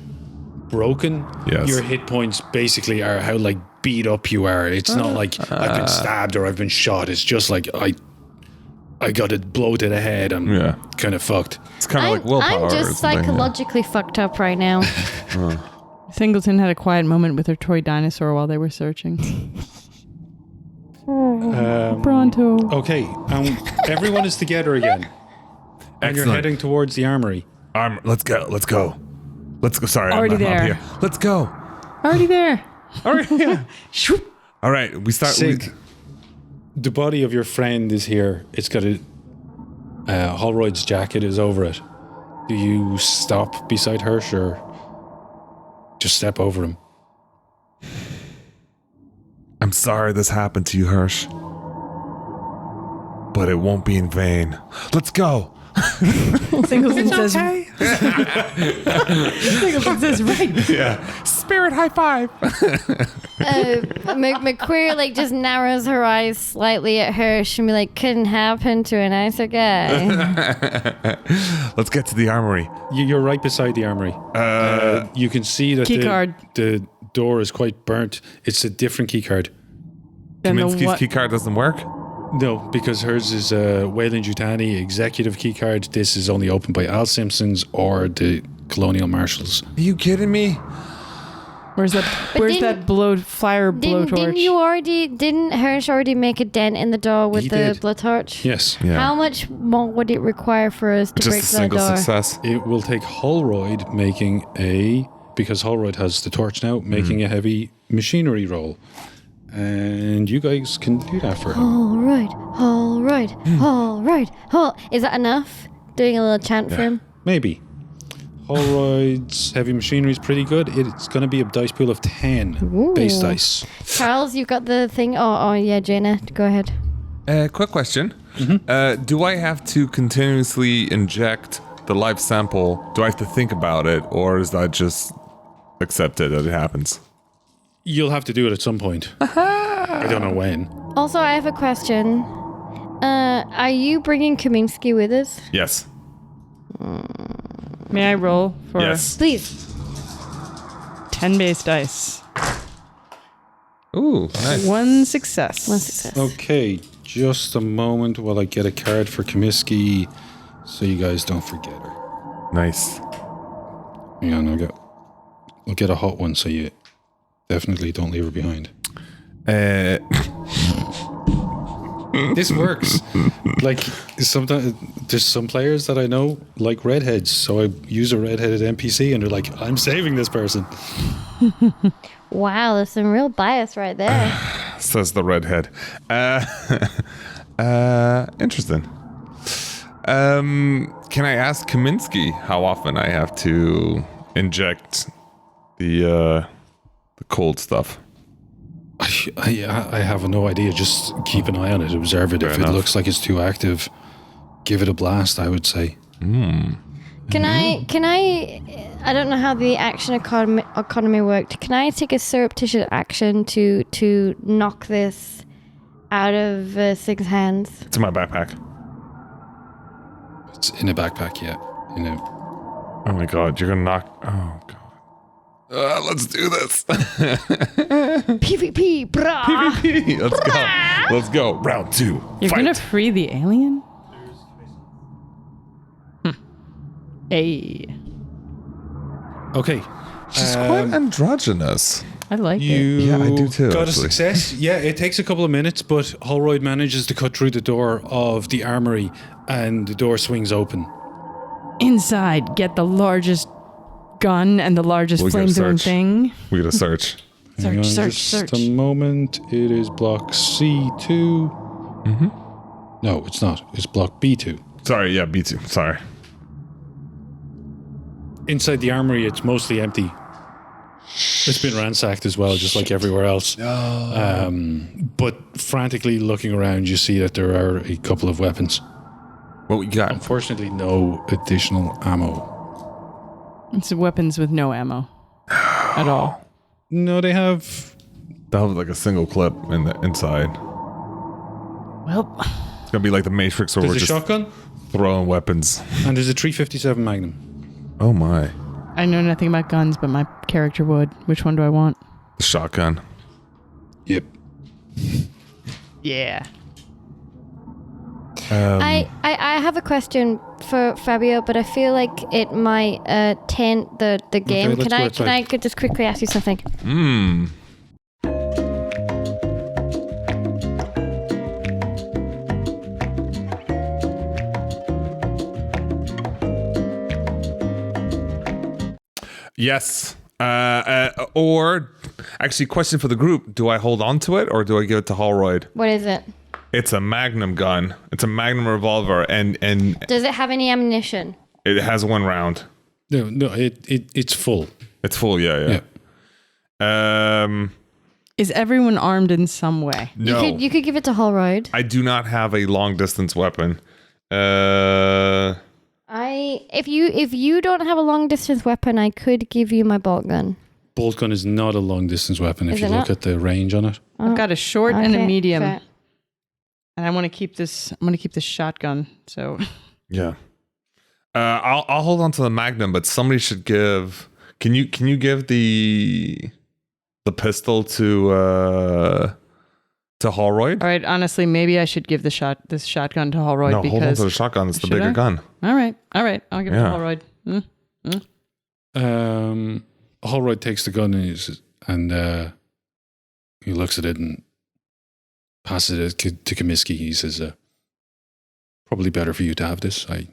S2: broken, your hit points basically are how like beat up you are. It's not like I've been stabbed or I've been shot. It's just like I got a blow to the head. I'm kind of fucked.
S1: It's kind of like willpower.
S3: I'm just psychologically fucked up right now.
S4: Singleton had a quiet moment with her toy dinosaur while they were searching. Pronto.
S2: Okay, everyone is together again. And you're heading towards the armory.
S1: Let's go. Sorry,
S4: Already
S1: I'm
S4: there.
S1: up here. Let's go.
S4: Already there.
S1: All right. Yeah. All right. We start.
S2: Sig, the body of your friend is here. It's got Holroyd's jacket is over it. Do you stop beside Hirsch or just step over him?
S1: I'm sorry this happened to you, Hirsch. But it won't be in vain. Let's go.
S4: Singleton says. Singleton says, right.
S1: Yeah. Spirit high five.
S3: McQueer like just narrows her eyes slightly at Hirsch and be like, couldn't happen to a nicer guy.
S1: Let's get to the armory.
S2: You're right beside the armory. You can see that the door is quite burnt. It's a different key card.
S1: Kaminsky's key card doesn't work?
S2: No, because hers is Wayland Yutani executive key card. This is only opened by Al Simpsons or the Colonial Marshals.
S1: Are you kidding me?
S4: Where's that flyer blowtorch?
S3: Didn't Hirsch already make a dent in the door with
S2: He
S3: the
S2: did.
S3: blowtorch?
S2: Yes.
S1: Yeah.
S3: How much more would it require for us to
S1: Just
S3: break
S1: a
S3: that
S1: single
S3: door?
S1: success.
S2: It will take Holroyd because Holroyd has the torch now, making a heavy machinery roll. And you guys can do that for him.
S3: All right. Is that enough? Doing a little chant for him?
S2: Maybe. Holroyd's heavy machinery is pretty good. It's going to be a dice pool of 10 base dice.
S3: Charles, you've got the thing. Oh yeah, Jaina, go ahead.
S1: Quick question. Do I have to continuously inject the life sample? Do I have to think about it? Or is that just accepted that it happens?
S2: You'll have to do it at some point. I don't know when.
S3: Also, I have a question. Are you bringing Kaminsky with us?
S1: Yes.
S4: May I roll for
S1: Yes.
S3: Please.
S4: 10 base dice?
S1: Ooh, nice.
S4: One success.
S3: One success.
S2: Okay, just a moment while I get a card for Comiskey so you guys don't forget her.
S1: Nice.
S2: Hang on, I'll get a hot one so you definitely don't leave her behind. This works. Like, sometimes there's some players that I know like redheads, so I use a redheaded NPC and they're like, I'm saving this person.
S3: Wow, there's some real bias right there.
S1: Says the redhead. Interesting. Can I ask Kaminsky how often I have to inject the cold stuff?
S2: I have no idea. Just keep an eye on it. Observe it.
S1: Fair
S2: if
S1: enough.
S2: it looks like it's too active, give it a blast, I would say.
S3: Can I don't know how the action economy worked. Can I take a surreptitious action to knock this out of Sig's hands?
S1: It's in my backpack.
S2: It's in a backpack, yeah.
S1: Oh my god, you're gonna knock. Oh god. Let's do this.
S3: PvP, brah!
S1: PvP. Let's go. Let's go. Round 2.
S4: You're
S1: Fight.
S4: gonna free the alien? Hey.
S2: Okay.
S1: She's quite androgynous.
S4: I like it.
S2: You
S1: Yeah, I do too,
S2: got a
S1: actually.
S2: success. Yeah, it takes a couple of minutes, but Holroyd manages to cut through the door of the armory and the door swings open.
S4: Inside, get the largest gun and the largest
S1: We gotta
S4: flamethrowing
S1: search.
S4: thing.
S1: We gotta search.
S2: Hang on
S4: Search,
S2: just
S4: search.
S2: a moment. It is block C2.
S1: Mm-hmm.
S2: No, it's not. It's block B2.
S1: Sorry, yeah, B2. Sorry.
S2: Inside the armory, it's mostly empty. It's been ransacked as well, just like everywhere else. But frantically looking around, you see that there are a couple of weapons.
S1: What we got?
S2: Unfortunately, no additional ammo.
S4: It's weapons with no ammo at all.
S2: No, they have...
S1: They'll have like a single clip in the inside.
S4: Well,
S1: It's gonna be like the Matrix where
S2: There's
S1: we're
S2: a
S1: just
S2: shotgun
S1: throwing weapons.
S2: and there's a 357 Magnum.
S1: Oh my.
S4: I know nothing about guns, but my character would. Which one do I want?
S1: The shotgun.
S2: Yep.
S4: Yeah.
S3: I have a question for Fabio, but I feel like it might taint the game.
S2: let's go
S3: Can
S2: outside.
S3: I just quickly ask you something?
S1: Yes. Or actually, question for the group: do I hold on to it or do I give it to Holroyd?
S3: What is it?
S1: It's a Magnum gun. It's a Magnum revolver, and
S3: Does it have any ammunition?
S1: it has 1 round.
S2: No, it's full.
S1: It's full. Yeah.
S4: Is everyone armed in some way?
S1: No,
S3: You could give it to Holroyd.
S1: I do not have a long distance weapon.
S3: If you don't have a long distance weapon, I could give you my bolt gun.
S2: Bolt gun is not a long distance weapon if
S3: Is
S2: you
S3: it
S2: look
S3: not?
S2: at the range on it.
S4: I've got a short and a
S3: Okay,
S4: medium,
S3: fair.
S4: and I want to keep this. I'm going to keep this shotgun. So
S1: Yeah. I'll hold on to the Magnum, but somebody should give. Can you give the pistol to Holroyd?
S4: all right. Honestly, maybe I should give this shotgun to Holroyd
S1: No,
S4: because.
S1: hold on to the shotgun. It's the
S4: Should
S1: bigger
S4: I?
S1: gun.
S4: All right. I'll give it to
S1: Yeah.
S4: Holroyd.
S2: Holroyd takes the gun and he looks at it and passes it to Comiskey. He says, probably better for you to have this. I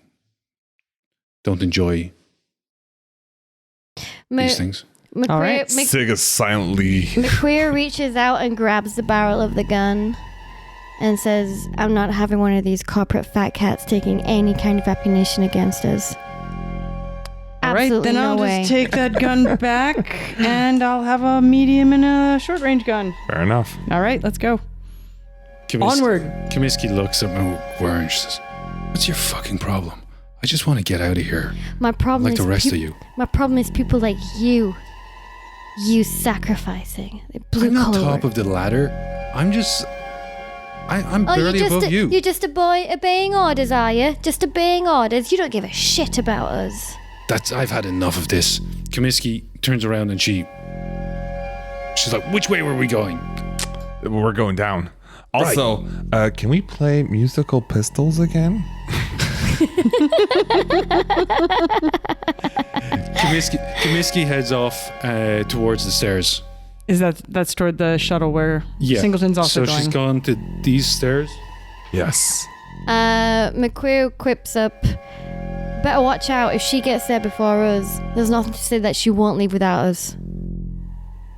S2: don't enjoy these things.
S4: All right.
S1: Sig is silently.
S3: McQueer reaches out and grabs the barrel of the gun and says, "I'm not having one of these corporate fat cats taking any kind of ammunition against us."
S4: All right,
S3: Absolutely
S4: then
S3: no
S4: I'll
S3: way.
S4: just take that gun back and I'll have a medium and a short range gun.
S1: Fair enough.
S4: All right, let's go. Onward.
S2: Comiskey looks at McGuire and she says, what's your fucking problem? I just want to get out of here.
S3: My problem
S2: Like
S3: is
S2: the rest of you.
S3: My problem is people like you. You sacrificing the blue
S2: I'm not
S3: collar.
S2: top of the ladder. I'm just I'm
S3: Oh,
S2: barely above you.
S3: You're just a boy obeying orders, are you? Just obeying orders. You don't give a shit about us.
S2: I've had enough of this. Comiskey turns around and she's like, which way were we going?
S1: We're going down. Also, can we play musical pistols again?
S2: Comiskey heads off towards the stairs.
S4: Is that's toward the shuttle where
S2: Yeah.
S4: Singleton's also
S2: so
S4: going?
S2: she's gone to these stairs.
S1: Yes.
S3: McQueer quips up. Better watch out if she gets there before us. There's nothing to say that she won't leave without us.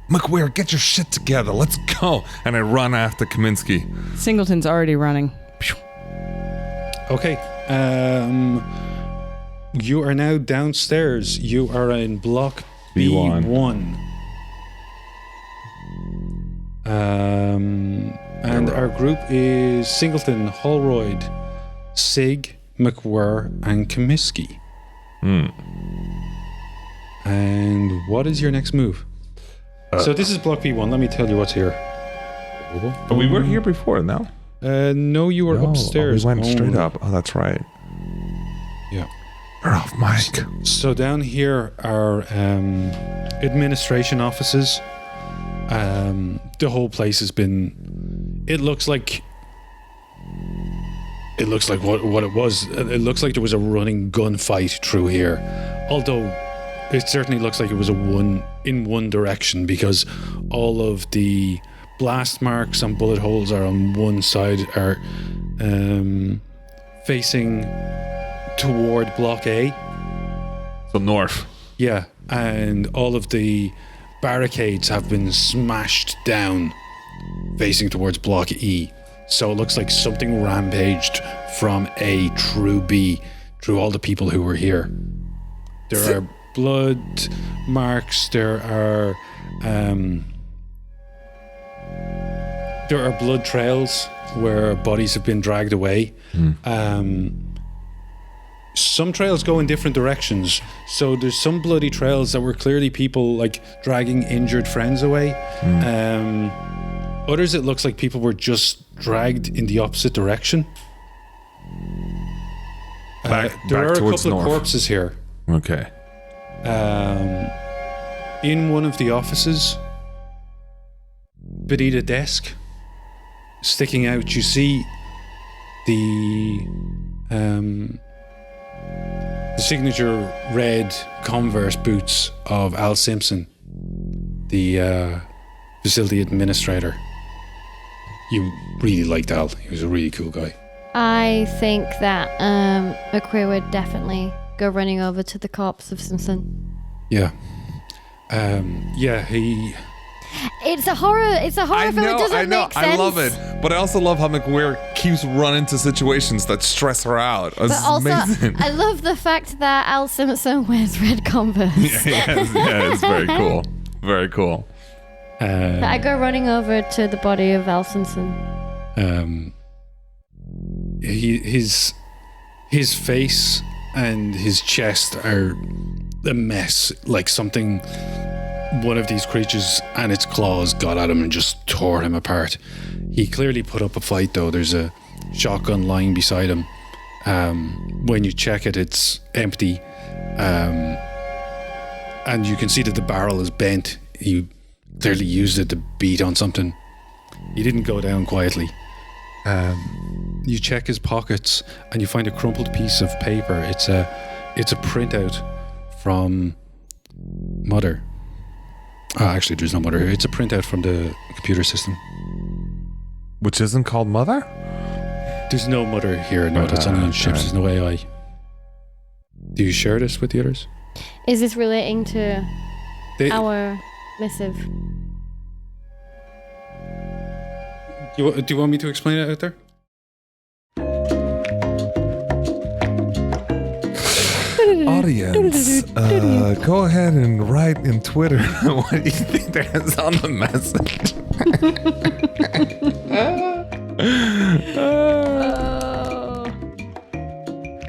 S1: McQueer, get your shit together. Let's go. And I run after Kaminsky.
S4: Singleton's already running.
S2: Okay. You are now downstairs. You are in block
S1: B1.
S2: B1. And our group is Singleton, Holroyd, Sig, McWhirr, and Comiskey. And what is your next move? So this is block B1. Let me tell you what's here.
S1: But we were here before, no?
S2: No, you were upstairs.
S1: We went straight
S2: only.
S1: up. Oh, that's right.
S2: Yeah.
S1: We're off mic.
S2: So down here are administration offices. The whole place has been. It looks like what it was. It looks like there was a running gunfight through here. Although it certainly looks like it was in one direction, because all of the blast marks and bullet holes are on one side, are facing toward block A.
S1: So north.
S2: Yeah, and all of the barricades have been smashed down facing towards block E. So it looks like something rampaged from A through B, through all the people who were here. There are blood marks, there are blood trails where bodies have been dragged away. Some trails go in different directions. So there's some bloody trails that were clearly people like dragging injured friends away. Others, it looks like people were just dragged in the opposite direction.
S1: Back
S2: there are a
S1: towards
S2: couple
S1: north.
S2: of corpses here.
S1: Okay.
S2: In one of the offices, beneath a desk, sticking out, you see the signature red Converse boots of Al Simpson, the facility administrator. You really liked Al. He was a really cool guy.
S3: I think that McQueer would definitely go running over to the corpse of Simpson.
S2: Yeah. He...
S3: It's a horror film. It doesn't make sense.
S1: I love it. But I also love how McWhirr keeps running to situations that stress her out. It's
S3: But also,
S1: amazing.
S3: I love the fact that Al Simpson wears red Converse.
S1: yeah, it's very cool. Very cool.
S3: I go running over to the body of Al Simpson.
S2: His face and his chest are a mess. Like something, one of these creatures and its claws got at him and just tore him apart. He clearly put up a fight though. There's a shotgun lying beside him. When you check it, it's empty. And you can see that the barrel is bent. He clearly used it to beat on something. He didn't go down quietly. You check his pockets and you find a crumpled piece of paper. It's a printout from Mother. Actually, there's no Mother. It's a printout from the computer system.
S1: Which isn't called Mother?
S2: There's no Mother here. No, that's only on ships. There's no AI. Do you share this with the others?
S3: Is this relating to our missive?
S2: Do you want me to explain it out there?
S1: Audience, go ahead and write in Twitter what do you think there is on the message.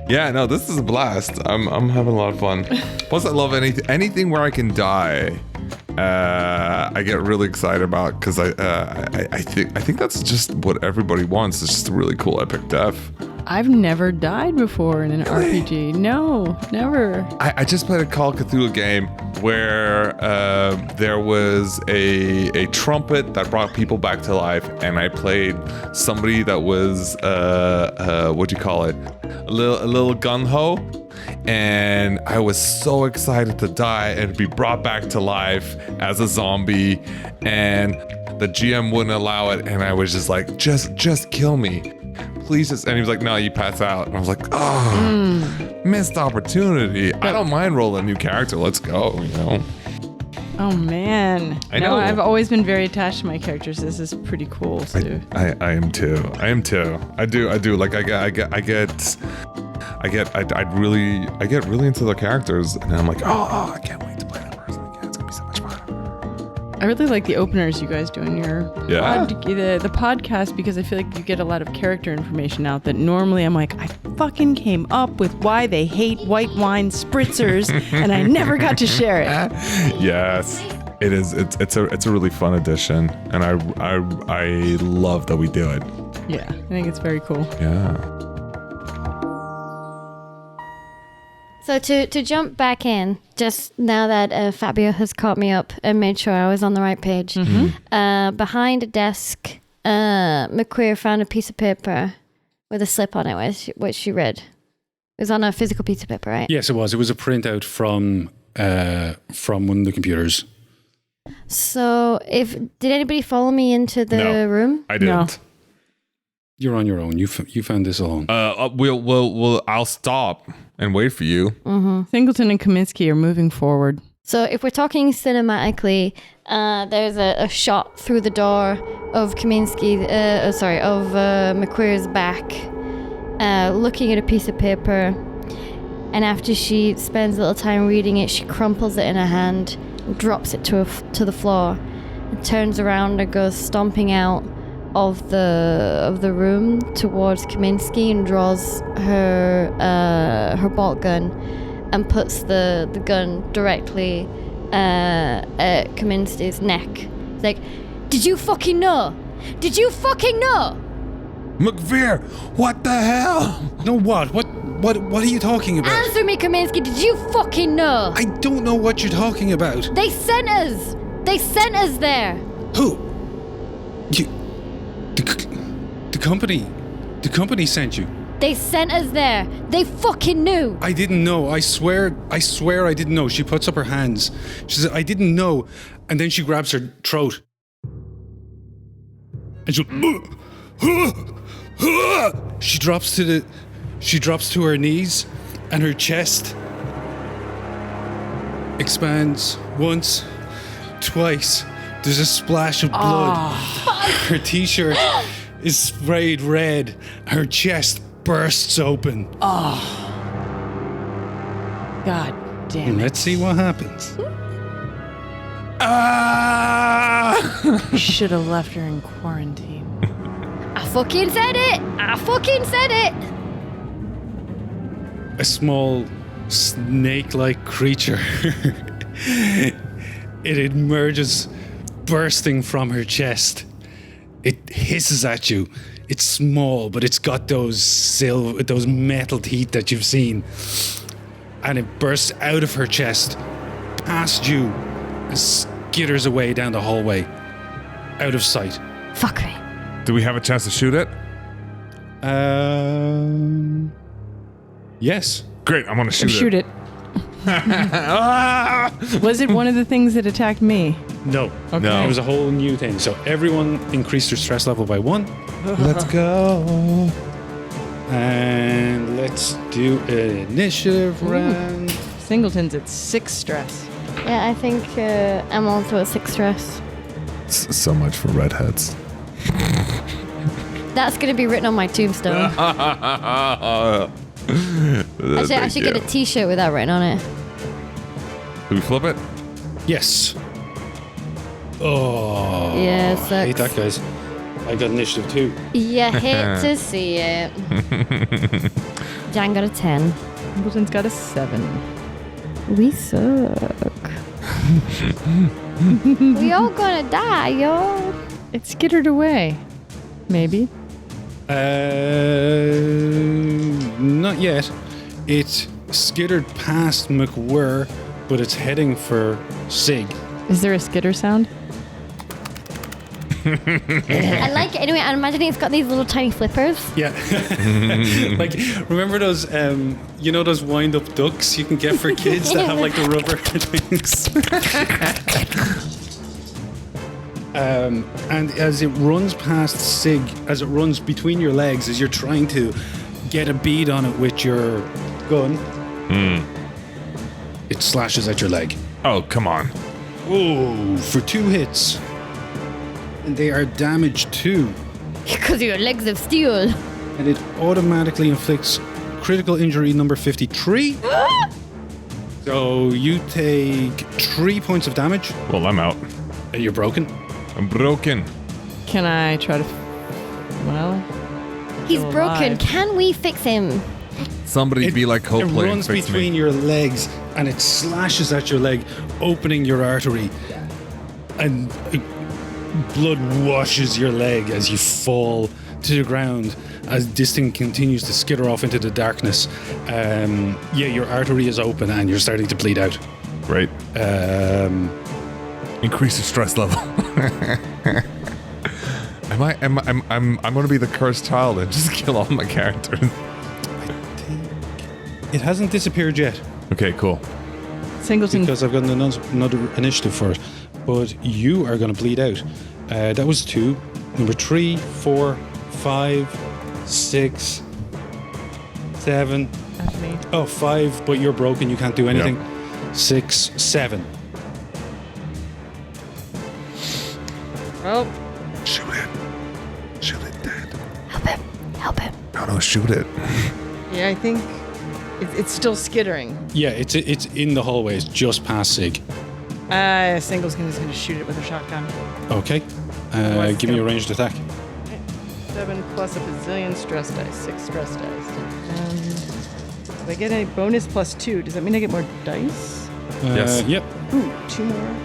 S1: Yeah, no, this is a blast. I'm having a lot of fun. Plus, I love anything where I can die. I get really excited about because I think that's just what everybody wants. It's just a really cool epic death.
S4: I've never died before in an RPG. No, never.
S1: I just played a Call of Cthulhu game where there was a trumpet that brought people back to life, and I played somebody that was what do you call it? A little gung-ho. And I was so excited to die and be brought back to life as a zombie, and the GM wouldn't allow it, and I was just like, just kill me. Please just, and he was like, no, you pass out. And I was like, missed opportunity. I don't mind rolling a new character. Let's go, you know.
S4: Oh man.
S1: I know.
S4: I've always been very attached to my characters. This is pretty cool too.
S1: I am too. I do. Like I get really into the characters, and I'm like, oh, I can't wait to play that person again. It's gonna be so much fun.
S4: I really like the openers you guys do in your the podcast, because I feel like you get a lot of character information out that normally I'm like, I fucking came up with why they hate white wine spritzers and I never got to share it.
S1: Yes, it is. It's a really fun addition, and I love that we do it.
S4: Yeah, I think it's very cool.
S1: Yeah.
S3: So to jump back in, just now that Fabio has caught me up and made sure I was on the right page, behind a desk, McQueer found a piece of paper with a slip on it, which she read. It was on a physical piece of paper, right?
S2: Yes, it was. It was a printout from one of the computers.
S3: So did anybody follow me into the room?
S1: I didn't.
S4: No.
S2: You're on your own. You found this alone.
S1: I'll stop and wait for you.
S4: Singleton and Kaminsky are moving forward.
S3: So if we're talking cinematically, there's a shot through the door of McQueer's back, looking at a piece of paper, and after she spends a little time reading it, she crumples it in her hand, drops it to the floor, and turns around and goes stomping out of the room towards Kaminsky and draws her bolt gun and puts the gun directly at Kaminsky's neck. It's like, did you fucking know? Did you fucking know?
S1: McVeer, what the hell?
S2: No, what? What are you talking about?
S3: Answer me, Kaminsky. Did you fucking know?
S2: I don't know what you're talking about.
S3: They sent us. They sent us there.
S2: Who? The company sent you.
S3: They sent us there. They fucking knew.
S2: I didn't know. I swear I didn't know. She puts up her hands. She says, I didn't know. And then she grabs her throat. And she drops to her knees, and her chest expands once, twice. There's a splash of blood. Her t-shirt is sprayed red. Her chest bursts open.
S4: God damn it.
S2: Let's see what happens.
S4: You should have left her in quarantine.
S3: I fucking said it. I fucking said it.
S2: A small snake-like creature. It emerges, bursting from her chest. It hisses at you. It's small, but it's got those metal teeth that you've seen. And it bursts out of her chest, past you, and skitters away down the hallway, out of sight.
S3: Fuck me.
S1: Do we have a chance to shoot it?
S2: Yes.
S1: Great, I'm gonna shoot
S4: it. Was it one of the things that attacked me?
S2: No.
S4: Okay.
S1: No.
S2: It was a whole new thing. So everyone increased their stress level by 1.
S1: Let's go.
S2: And let's do an initiative round.
S4: Singleton's at 6 stress.
S3: Yeah, I think I'm also at 6 stress.
S1: So much for redheads.
S3: That's gonna be written on my tombstone. I should get a T-shirt with that written on it.
S1: Do we flip it?
S2: Yes. Oh.
S3: Yeah,
S2: I hate
S3: sucks.
S2: that, guys. I got initiative 2.
S3: You hate to see it. Jan got a 10.
S4: Singleton's got a 7.
S3: We suck. We all gonna die, yo.
S4: It skittered away. Maybe.
S2: Not yet. It skittered past McWhirr, but it's heading for Sig.
S4: Is there a skitter sound?
S3: I like it anyway. I'm imagining it's got these little tiny flippers.
S2: Yeah. Like, remember those, those wind-up ducks you can get for kids that have like the rubber things? And as it runs past Sig, as it runs between your legs, as you're trying to get a bead on it with your gun, it slashes at your leg.
S1: Oh, come on.
S2: Oh, for 2 hits. And they are damaged too.
S3: Because your legs of steel.
S2: And it automatically inflicts critical injury number 53. So you take 3 points of damage.
S1: Well, I'm out.
S2: And you're broken.
S1: I'm broken.
S4: Can I try to... Well...
S3: He's
S4: Still
S3: broken.
S4: alive.
S3: Can we fix him?
S1: Somebody be like
S2: It
S1: Coldplay and
S2: runs
S1: fix
S2: between
S1: me.
S2: your legs and it slashes at your leg, opening your artery. And blood washes your leg as you fall to the ground as this thing continues to skitter off into the darkness. Your artery is open and you're starting to bleed out.
S1: Right. Increase the stress level. I'm going to be the cursed child and just kill all my characters.
S2: It hasn't disappeared yet
S1: Okay, cool.
S4: Singleton.
S2: because I've got another initiative for it. But you are going to bleed out. That was 2. Number 3, 4, 5, 6, 7.
S4: That's me.
S2: Oh, 5, but you're broken. You can't do anything. 6, 7.
S4: Oh,
S1: Shoot it. Shoot it, Dad.
S3: Help him. Help him.
S1: No, shoot it.
S4: yeah, I think it's still skittering.
S2: Yeah, it's in the hallways just past Sig.
S4: Singleton is going to shoot it with a shotgun.
S2: Okay.
S4: Otherwise
S2: Give me a
S4: it'll-
S2: ranged attack.
S4: 7 plus a bazillion stress dice. 6 stress dice. If I get a bonus plus 2, does that mean I get more dice?
S1: Yes.
S2: Yep.
S4: Ooh, 2 more.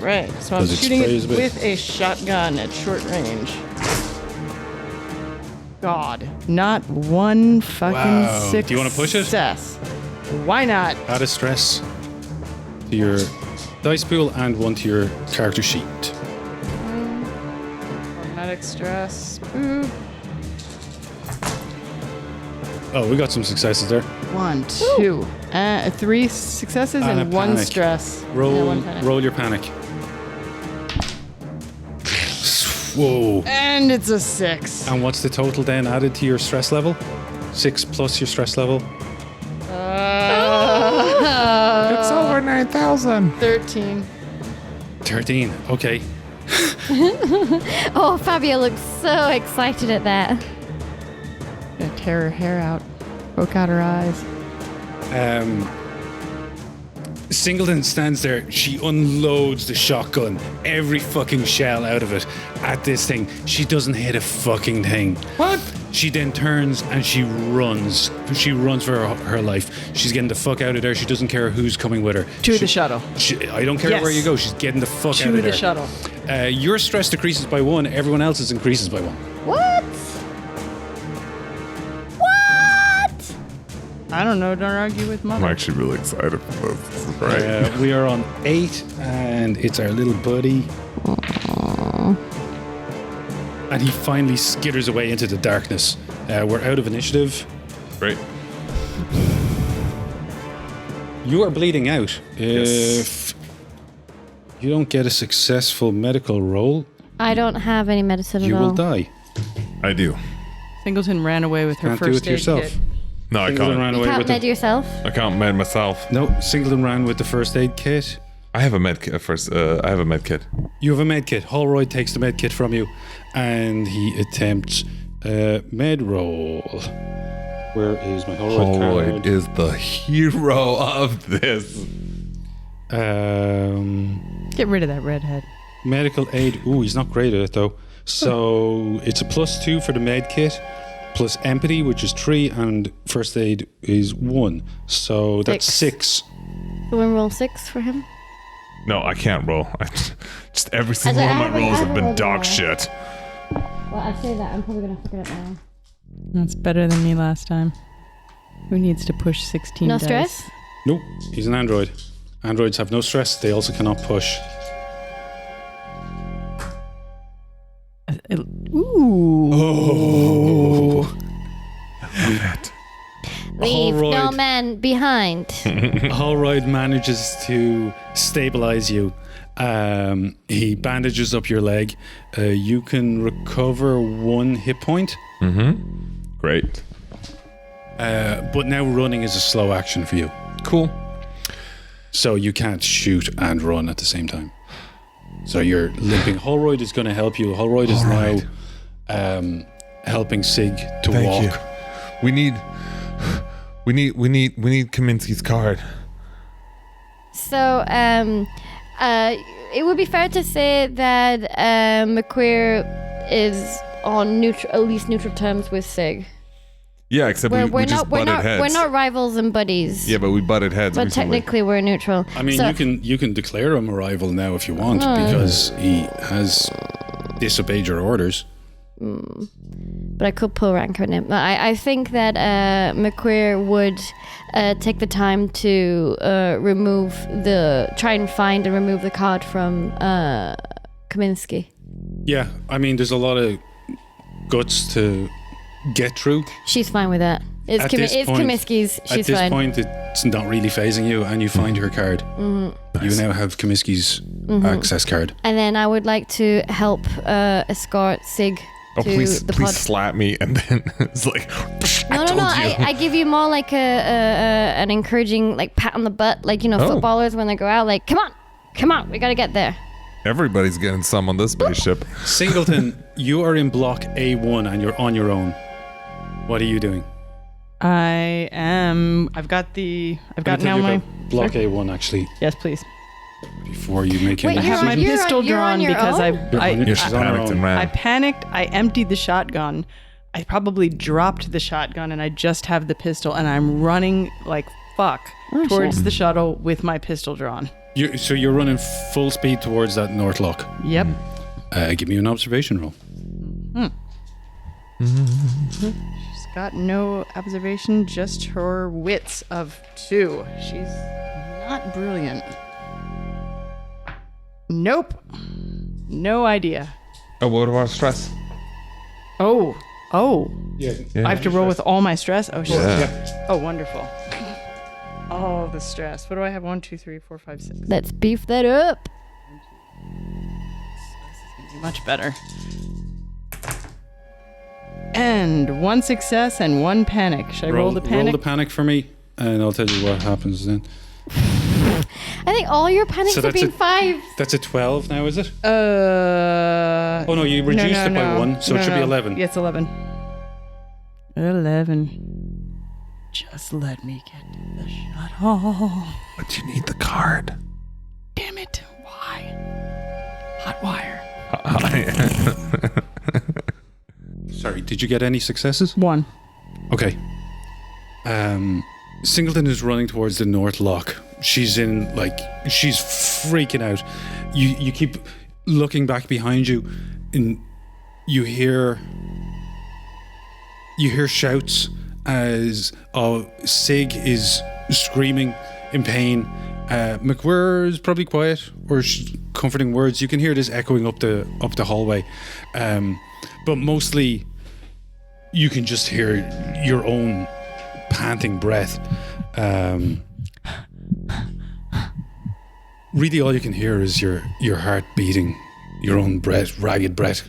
S4: Right. So I'm
S2: Does it
S4: shooting
S2: spray
S4: it
S2: a bit?
S4: with a shotgun at short range. God, not one fucking
S2: Wow.
S4: success.
S2: Do you wanna push it?
S4: Why not?
S2: Add a stress to your dice pool and 1 to your character sheet.
S4: Automatic stress. Boop.
S2: Oh, we got some successes there.
S4: 1, 2. 3 successes
S2: And
S4: and
S2: a
S4: 1
S2: panic.
S4: stress.
S2: Roll,
S4: Yeah, 1 panic.
S2: roll your panic. Whoa.
S4: And it's a 6.
S2: And what's the total then added to your stress level? 6 plus your stress level.
S1: It's over 9,000.
S4: 13.
S2: 13. Okay.
S3: Oh, Fabio looks so excited at that.
S4: Gonna tear her hair out. Poke out her eyes.
S2: Singleton stands there. She unloads the shotgun, every fucking shell out of it, at this thing. She doesn't hit a fucking thing. What? She then turns and she runs. She runs for her life. She's getting the fuck out of there. She doesn't care who's coming with her.
S4: To the shuttle.
S2: I don't care
S4: Yes.
S2: where you go. She's getting the fuck out
S4: To
S2: of
S4: the
S2: there.
S4: shuttle.
S2: Your stress decreases by 1. Everyone else's increases by 1.
S3: What? What?
S4: I don't know. Don't argue with
S1: I'm
S4: mother.
S1: actually really excited for this. This is great.
S2: We are on 8, and it's our little buddy. And he finally skitters away into the darkness. We're out of initiative.
S1: Great.
S2: You are bleeding out.
S1: Yes.
S2: If you don't get a successful medical roll,
S3: I don't have any medicine
S2: you
S3: at
S2: will
S3: all.
S2: die.
S1: I do.
S4: Singleton ran away with her
S2: Can't do it
S4: first aid
S2: yourself.
S4: kit.
S1: No, I
S2: Singleton
S1: can't.
S2: ran
S3: You
S2: away
S3: can't
S2: with
S3: med
S2: the...
S3: yourself.
S1: I can't med myself.
S2: No, Singleton ran with the first aid kit.
S1: I have a med kit first. I have a med kit.
S2: You have a med kit. Holroyd takes the med kit from you, and he attempts a med roll. Where is my Holroyd
S1: Holroyd
S2: card?
S1: is the hero of this.
S4: Get rid of that redhead.
S2: Medical aid. Ooh, he's not great at it though. So it's a +2 for the med kit, plus empathy, which is 3, and first aid is 1. So that's 6.
S3: So we roll 6 for him.
S1: No, I can't roll. Just every single one of my rolls have been dog shit.
S3: Well, I say that. I'm probably going to fuck it up now.
S4: That's better than me last time. Who needs to push 16
S3: No
S4: dice?
S3: stress?
S2: Nope, he's an android. Androids have no stress. They also cannot push.
S4: Ooh.
S1: Oh.
S3: Leave no
S2: Holroyd.
S3: man behind.
S2: Holroyd manages to stabilize you. He bandages up your leg. You can recover 1 hit point.
S1: Great.
S2: But now running is a slow action for you.
S1: Cool.
S2: So you can't shoot and run at the same time. So you're limping. Holroyd is going to help you. Holroyd is now helping Sig to
S1: Thank
S2: walk.
S1: you. We need Kaminsky's card.
S3: So, it would be fair to say that McQueer is on at least neutral terms with Sig.
S1: Yeah, except we just butted heads.
S3: We're not rivals and buddies.
S1: Yeah, but we butted heads
S3: But
S1: recently.
S3: technically, we're neutral.
S2: I mean,
S3: So-
S2: you can declare him a rival now if you want, because he has disobeyed your orders.
S3: But I could pull rank on him. I think that McQueer would take the time to try and find and remove the card from Kaminsky.
S2: Yeah, I mean, there's a lot of guts to get through.
S3: She's fine with that. It's
S2: At this point-
S3: Kaminsky's. She's
S2: At this
S3: fine.
S2: point, it's not really phasing you, and you find her card. You now have Kaminsky's access card.
S3: And then I would like to help escort Sig
S1: Oh,
S3: to
S1: please
S3: the pod.
S1: slap me, and then it's like,
S3: No, I give you more like an encouraging like pat on the butt, like footballers when they go out, like come on, we gotta get there.
S1: Everybody's getting some on this spaceship.
S2: Singleton, you are in block A1 and you're on your own. What are you doing?
S4: I've got now my...
S2: block A1 actually,
S4: Yes, please.
S2: before you make any
S3: Wait,
S4: I have my
S3: You're
S4: pistol
S3: you're on
S4: drawn
S3: your
S4: because
S3: own?
S1: Yeah, she
S2: She's on her
S1: panicked
S2: own.
S1: and
S4: I
S1: ran.
S4: panicked. I emptied the shotgun. I probably dropped the shotgun and I just have the pistol and I'm running like fuck towards the shuttle with my pistol drawn.
S2: So you're running full speed towards that north lock.
S4: Yep.
S2: Give me an observation roll.
S4: She's got no observation, just her wits of 2. She's not brilliant. Nope. No idea.
S1: Oh, what about stress?
S4: Oh.
S2: Yeah.
S4: I have to roll with all my stress? Oh, shit.
S1: Yeah.
S4: Oh, wonderful. Oh, the stress. What do I have? 1, 2, 3, 4, 5, 6.
S3: Let's beef that up.
S4: Much better. And 1 success and 1 panic. Should I roll the panic?
S2: Roll the panic for me, and I'll tell you what happens then.
S3: I think all your panics
S2: So
S3: have
S2: that's
S3: been 5.
S2: That's a 12 now, is it?
S4: Oh
S2: no, you reduced it by 1, so it should be 11.
S4: Yeah, it's 11. 11. Just let me get to the shuttle.
S1: But you need the card.
S4: Damn it. Why? Hot wire.
S2: Sorry, did you get any successes?
S4: 1.
S2: Okay. Singleton is running towards the north lock. She's freaking out. You keep looking back behind you, and you hear shouts as Sig is screaming in pain. McWhirr is probably quiet or comforting words. You can hear this echoing up the hallway, but mostly you can just hear your own panting breath. Really, all you can hear is your heart beating, your own breath, ragged breath,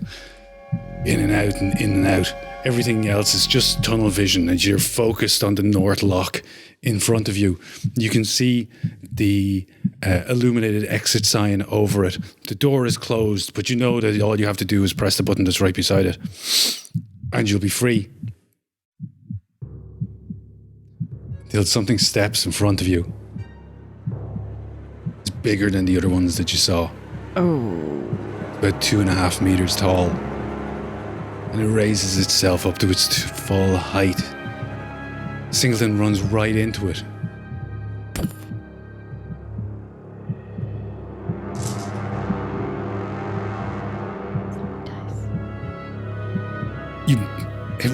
S2: in and out and in and out. Everything else is just tunnel vision as you're focused on the north lock in front of you. You can see the illuminated exit sign over it. The door is closed, but you know that all you have to do is press the button that's right beside it, and you'll be free. Till something steps in front of you. It's bigger than the other ones that you saw.
S4: Oh.
S2: About 2.5 meters tall. And it raises itself up to its full height. Singleton runs right into it.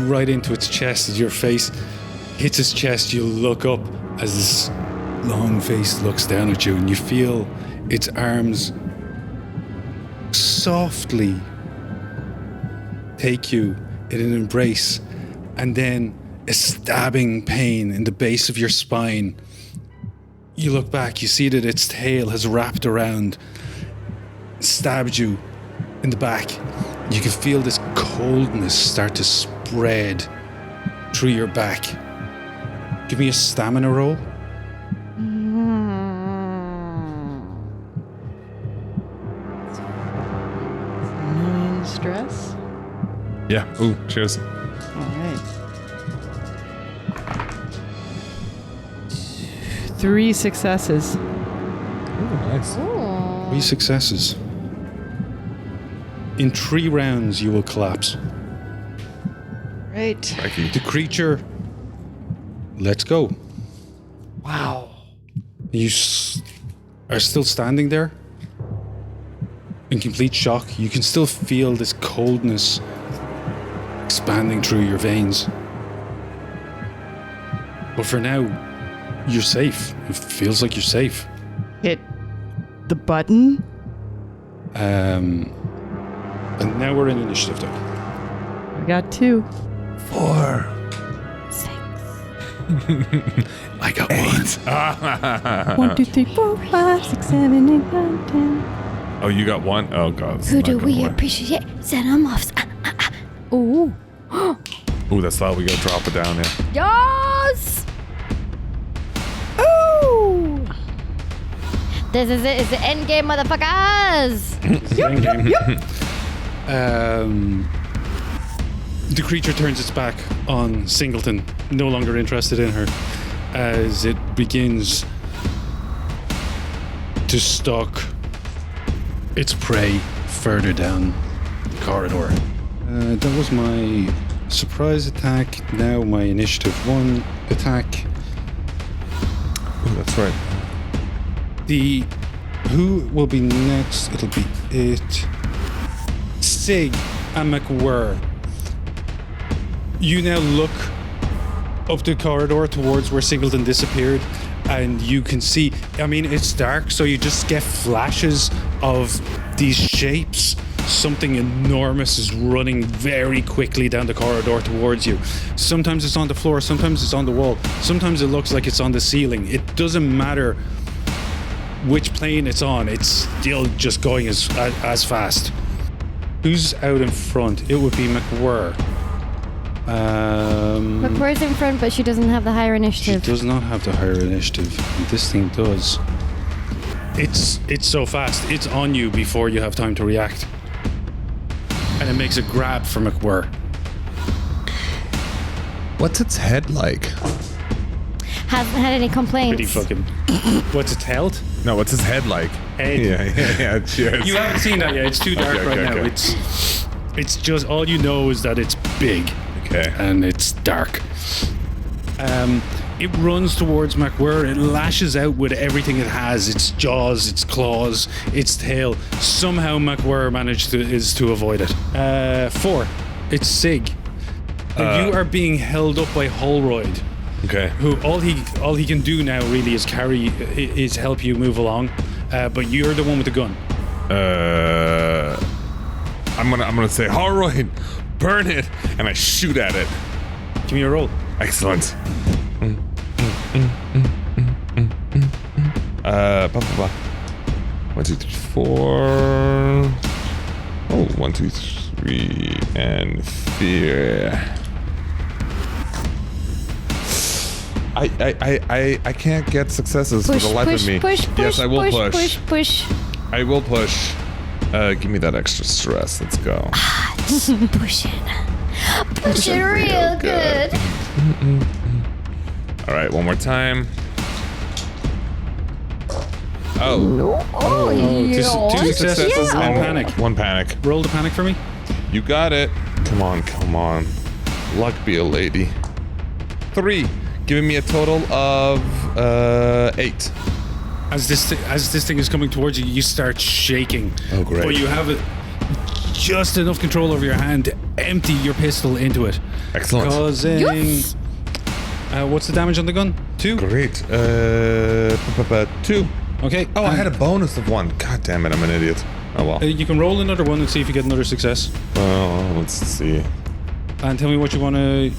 S2: right into its chest as your face hits its chest. You look up as this long face looks down at you, and you feel its arms softly take you in an embrace, and then a stabbing pain in the base of your spine. You look back, you see that its tail has wrapped around, stabbed you in the back. You can feel this coldness start to spread through your back. Give me a stamina roll.
S4: Stress.
S1: Yeah. Ooh, cheers.
S4: All right. 3 successes.
S1: Ooh, nice.
S2: 3 successes. In 3 rounds, you will collapse.
S4: Right.
S2: The creature lets go.
S4: Wow.
S2: You are still standing there in complete shock. You can still feel this coldness expanding through your veins. But for now, you're safe. It feels like you're safe.
S4: Hit the button.
S2: And now we're in initiative though.
S4: I got 2.
S1: 4.
S3: 6.
S2: I got
S4: 1, 2, 3, 4, 5, 6, 7, 8, 9, 10.
S1: Oh, you got 1? Oh, God. this is
S3: Who
S1: not
S3: do
S1: gonna
S3: we
S1: work.
S3: appreciate? Xenomorphs. Ooh.
S1: Ooh, that's loud. We gotta drop it down, yeah.
S3: Yes! Ooh! This is it. It's the end game, motherfuckers!
S2: The creature turns its back on Singleton, no longer interested in her, as it begins to stalk its prey further down the corridor. That was my surprise attack. Now my initiative 1 attack.
S1: Ooh, that's right.
S2: Who will be next? It'll be it. Sig and McWhirr. You now look up the corridor towards where Singleton disappeared, and you can see, I mean, it's dark, so you just get flashes of these shapes. Something enormous is running very quickly down the corridor towards you. Sometimes it's on the floor, sometimes it's on the wall, sometimes it looks like it's on the ceiling. It doesn't matter which plane it's on, it's still just going as fast. Who's out in front? It would be McWhirr.
S3: McWhirr's in front, but she doesn't have the higher
S2: She
S3: initiative.
S2: does not have the higher initiative. This thing does. It's so fast. It's on you before you have time to react. And it makes a grab for McWhirr.
S1: What's its head like?
S3: Hasn't had any complaints.
S2: Pretty fucking. What's its health?
S1: No, what's his head like?
S2: Head.
S1: Yeah. Cheers.
S2: You haven't seen that yet. It's too dark
S1: Okay,
S2: right now.
S1: okay.
S2: It's just all you know is that it's big.
S1: Okay.
S2: And it's dark. It runs towards McWhirr. It lashes out with everything it has: its jaws, its claws, its tail. Somehow McWhirr managed to avoid it. 4. It's Sig. You are being held up by Holroyd,
S1: Okay.
S2: who all he can do now really is help you move along. But you're the one with the gun.
S1: I'm gonna say, Holroyd, burn it, and I shoot at it.
S2: Give me a roll.
S1: Excellent. Blah, blah, blah. 1, 2, 3, 4. Oh, 1, 2, 3, and fear. I can't get successes for the life of me.
S3: Push,
S1: Yes, I will
S3: push.
S1: I will push. Give me that extra stress. Let's go.
S3: Push it. Push it real good.
S1: All right, one more time. Oh,
S2: Two successes, one panic.
S1: One panic.
S2: Roll the panic for me.
S1: You got it. Come on. Luck be a lady. 3, giving me a total of 8.
S2: As this thing is coming towards you, you start shaking.
S1: Oh, great.
S2: But you have it just enough control over your hand to empty your pistol into it.
S1: Excellent.
S2: Causing...
S3: Yes.
S2: What's the damage on the gun? 2?
S1: Great. 2.
S2: Okay.
S1: Oh, I had a bonus of 1. God damn it, I'm an idiot. Oh well.
S2: You can roll another one and see if you get another success.
S1: Well, let's see.
S2: And tell me what you want to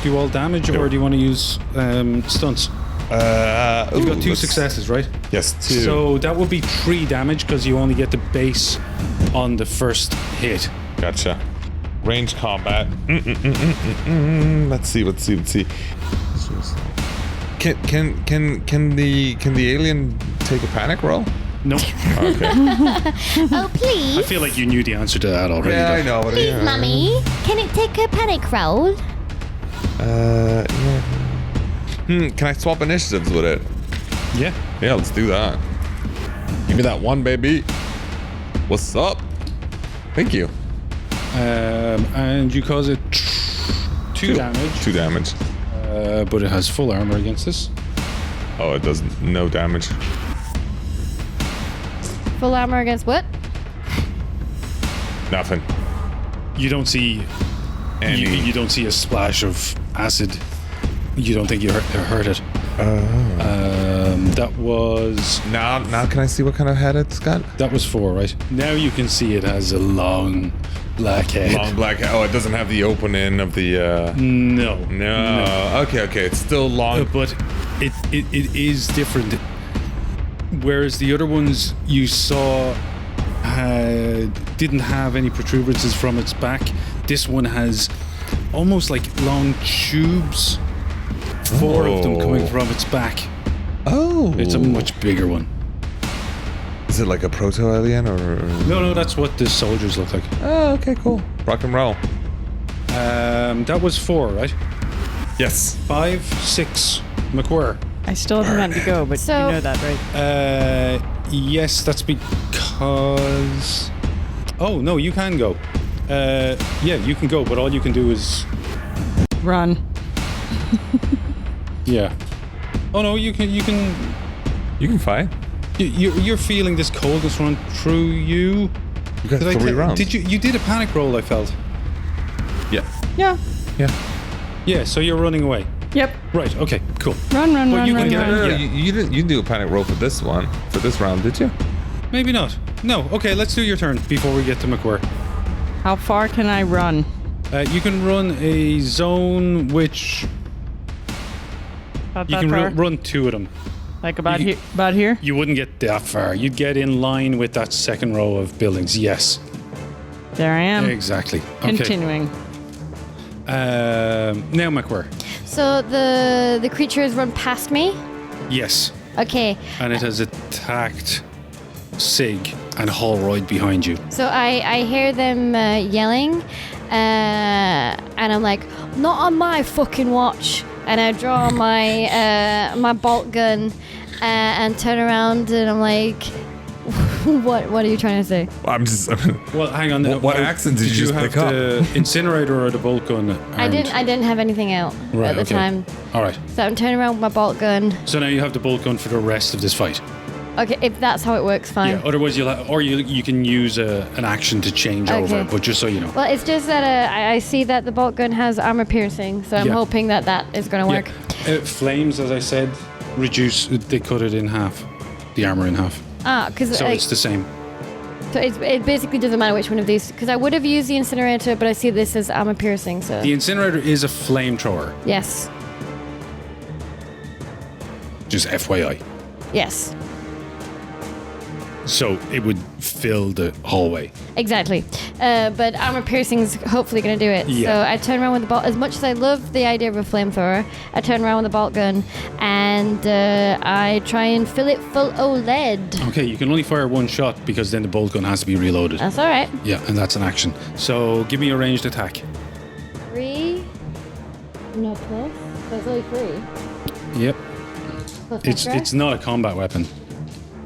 S2: do, all damage, or do you want to use stunts? You've got 2 successes, right?
S1: Yes, 2.
S2: So that would be 3 damage because you only get the base on the first hit.
S1: Gotcha. Range combat. Let's see. Can the alien take a panic roll?
S2: No.
S1: Okay.
S3: Oh, please.
S2: I feel like you knew the answer to that already.
S1: Yeah,
S2: though.
S1: I know. But
S3: Please, Mummy. Can it take a panic roll?
S1: Yeah. Can I swap initiatives with it?
S2: Yeah.
S1: Yeah, let's do that. Give me that 1, baby. What's up? Thank you.
S2: And you cause it 2 damage.
S1: 2 damage.
S2: But it has full armor against this.
S1: Oh, it does no damage.
S3: Full armor against what?
S1: Nothing.
S2: You don't see you don't see a splash of acid. You don't think you hurt it. That was
S1: Now can I see what kind of head it's got?
S2: 4, right? Now you can see it has a long black head.
S1: Long black. Oh, it doesn't have the opening of the.
S2: No.
S1: No. Okay. It's still long.
S2: But it is different. Whereas the other ones you saw didn't have any protuberances from its back, this one has almost like long tubes. 4 of them coming from its back.
S1: Oh.
S2: It's a much bigger one.
S1: Is it like a proto-alien or?
S2: No, that's what the soldiers look like.
S1: Oh, okay, cool. Rock and roll.
S2: That was 4, right?
S1: Yes.
S2: 5, 6. McWhirr.
S4: I still haven't had to go, but
S3: So-
S4: you know that, right?
S2: Yes, that's because... Oh, no, you can go. Yeah, you can go, but all you can do is...
S4: Run.
S2: Yeah. Oh, no, you can...
S1: You can fight.
S2: You're feeling this coldness run through you.
S1: You got
S2: Did I
S1: 3 rounds.
S2: Did you did a panic roll, I felt.
S1: Yeah.
S4: Yeah.
S1: Yeah.
S2: Yeah, so you're running away.
S4: Yep.
S2: Right, okay, cool.
S4: Run,
S2: But you can
S4: run,
S2: get
S4: run.
S2: it.
S1: No,
S2: Yeah.
S1: you didn't. You do a panic roll for this one, for this round, did you?
S2: Maybe not. No, okay, let's do your turn before we get to McWhirr.
S4: How far can I run?
S2: You can run a zone which...
S4: About
S2: You
S4: that
S2: can
S4: far?
S2: run 2 of them.
S4: Like about
S2: you-
S4: here? About here?
S2: You wouldn't get that far. You'd get in line with that second row of buildings. Yes,
S4: There I am.
S2: exactly. Okay.
S4: Continuing.
S2: Now McWhirr.
S3: So the creature has run past me.
S2: Yes,
S3: Okay.
S2: and it has attacked Sig and Holroyd behind you.
S3: So I hear them yelling, and I'm like, not on my fucking watch. And I draw my my bolt gun and turn around, and I'm like, what are you trying to say?
S1: I'm just.
S2: Well, hang on.
S1: What accent did you just
S2: have
S1: pick up?
S2: the incinerator or the bolt gun?
S3: I didn't have anything out
S2: Right,
S3: at the
S2: okay.
S3: time.
S2: All right.
S3: So I'm turning around with my bolt gun.
S2: So now you have the bolt gun for the rest of this fight.
S3: Okay, if that's how it works, fine.
S2: Yeah. Otherwise, you can use an action to change
S3: Okay.
S2: over. But just so you know.
S3: Well, it's just that I see that the bolt gun has armor piercing, so I'm
S2: Yeah.
S3: hoping that is going to work.
S2: Yeah. Flames, as I said, reduce. They cut it in half. The armor in half.
S3: Ah, because
S2: So it's the same.
S3: so it basically doesn't matter which one of these. Because I would have used the incinerator, but I see this as armor piercing. So
S2: The incinerator is a flamethrower.
S3: yes,
S2: Just FYI.
S3: yes,
S2: So it would fill the hallway.
S3: exactly. But armor piercing's hopefully going to do it.
S2: Yeah.
S3: So I turn around with the bolt. As much as I love the idea of a flamethrower, I turn around with the bolt gun and I try and fill it full of lead.
S2: Okay, you can only fire 1 shot because then the bolt gun has to be reloaded.
S3: That's all right.
S2: Yeah, and that's an action. So give me a ranged attack.
S3: 3. No plus. That's only 3.
S2: Yep.
S3: Plus my stress?
S2: It's not a combat weapon.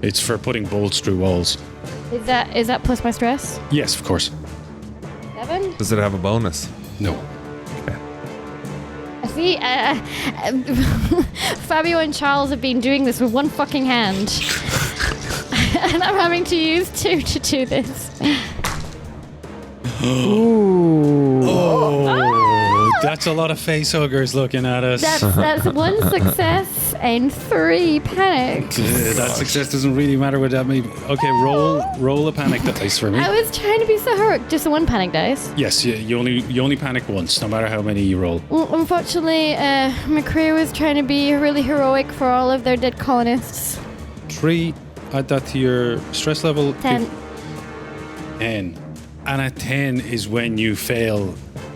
S2: It's for putting bolts through walls.
S3: Is that plus my stress?
S2: Yes, of course.
S3: 7.
S1: Does it have a bonus?
S2: No.
S3: See, Fabio and Charles have been doing this with 1 fucking hand. And I'm having to use 2 to do this.
S4: Ooh.
S2: Oh, that's a lot of face huggers looking at us.
S3: That's 1 success and 3 panic.
S2: That success doesn't really matter what that may be. Okay, roll a panic dice for me.
S3: I was trying to be so heroic. Just a 1 panic dice.
S2: Yes, you only panic once, no matter how many you roll.
S3: Well, unfortunately, my crew was trying to be really heroic for all of their dead colonists.
S2: 3, add that to your stress level.
S3: 10.
S2: 10. And at 10 is when you fail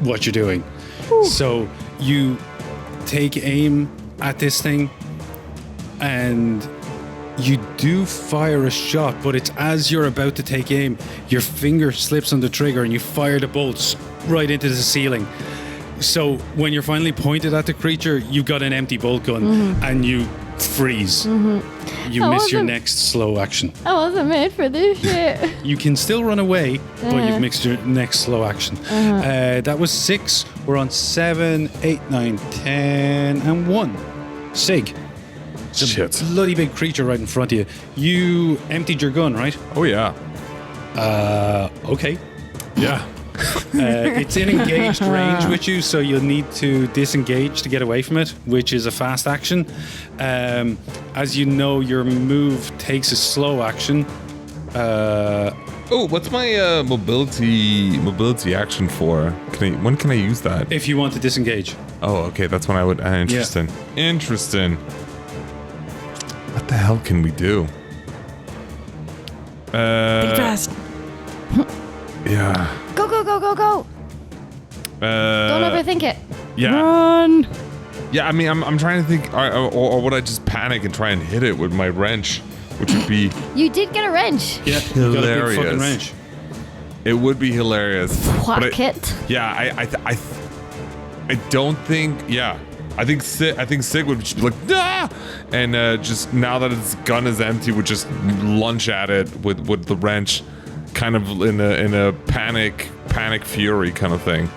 S2: what you're doing. So you take aim at this thing and you do fire a shot, but it's as you're about to take aim, your finger slips on the trigger and you fire the bolts right into the ceiling. So when you're finally pointed at the creature, you've got an empty bolt gun and you freeze. You miss your next slow action.
S3: I wasn't made for this shit.
S2: You can still run away, but you've mixed your next slow action. That was 6. We're on 7, 8, 9, 10, and 1. Sig. It's a
S1: Shit.
S2: bloody big creature right in front of you. You emptied your gun, right?
S1: Oh, yeah.
S2: Okay.
S1: Yeah.
S2: It's in engaged range with you, so you'll need to disengage to get away from it, which is a fast action. As you know, your move takes a slow action.
S1: Oh, what's my mobility action for? When can I use that?
S2: If you want to disengage.
S1: Oh, okay, that's when I would. Interesting. Interesting. What the hell can we do?
S4: Think fast.
S1: Yeah.
S3: Go, go, go, go, go. Don't overthink it.
S1: Yeah.
S4: Run.
S1: Yeah. I mean, I'm trying to think, or would I just panic and try and hit it with my wrench, which would be
S3: You did get a wrench.
S2: Yeah, you got a big
S1: hilarious.
S2: fucking wrench.
S1: It would be hilarious. But
S3: Whack it.
S1: Yeah, I don't think. Yeah, I think Sig would just be like, ah! And just now that its gun is empty, would just lunge at it with the wrench, kind of in a panic fury kind of thing.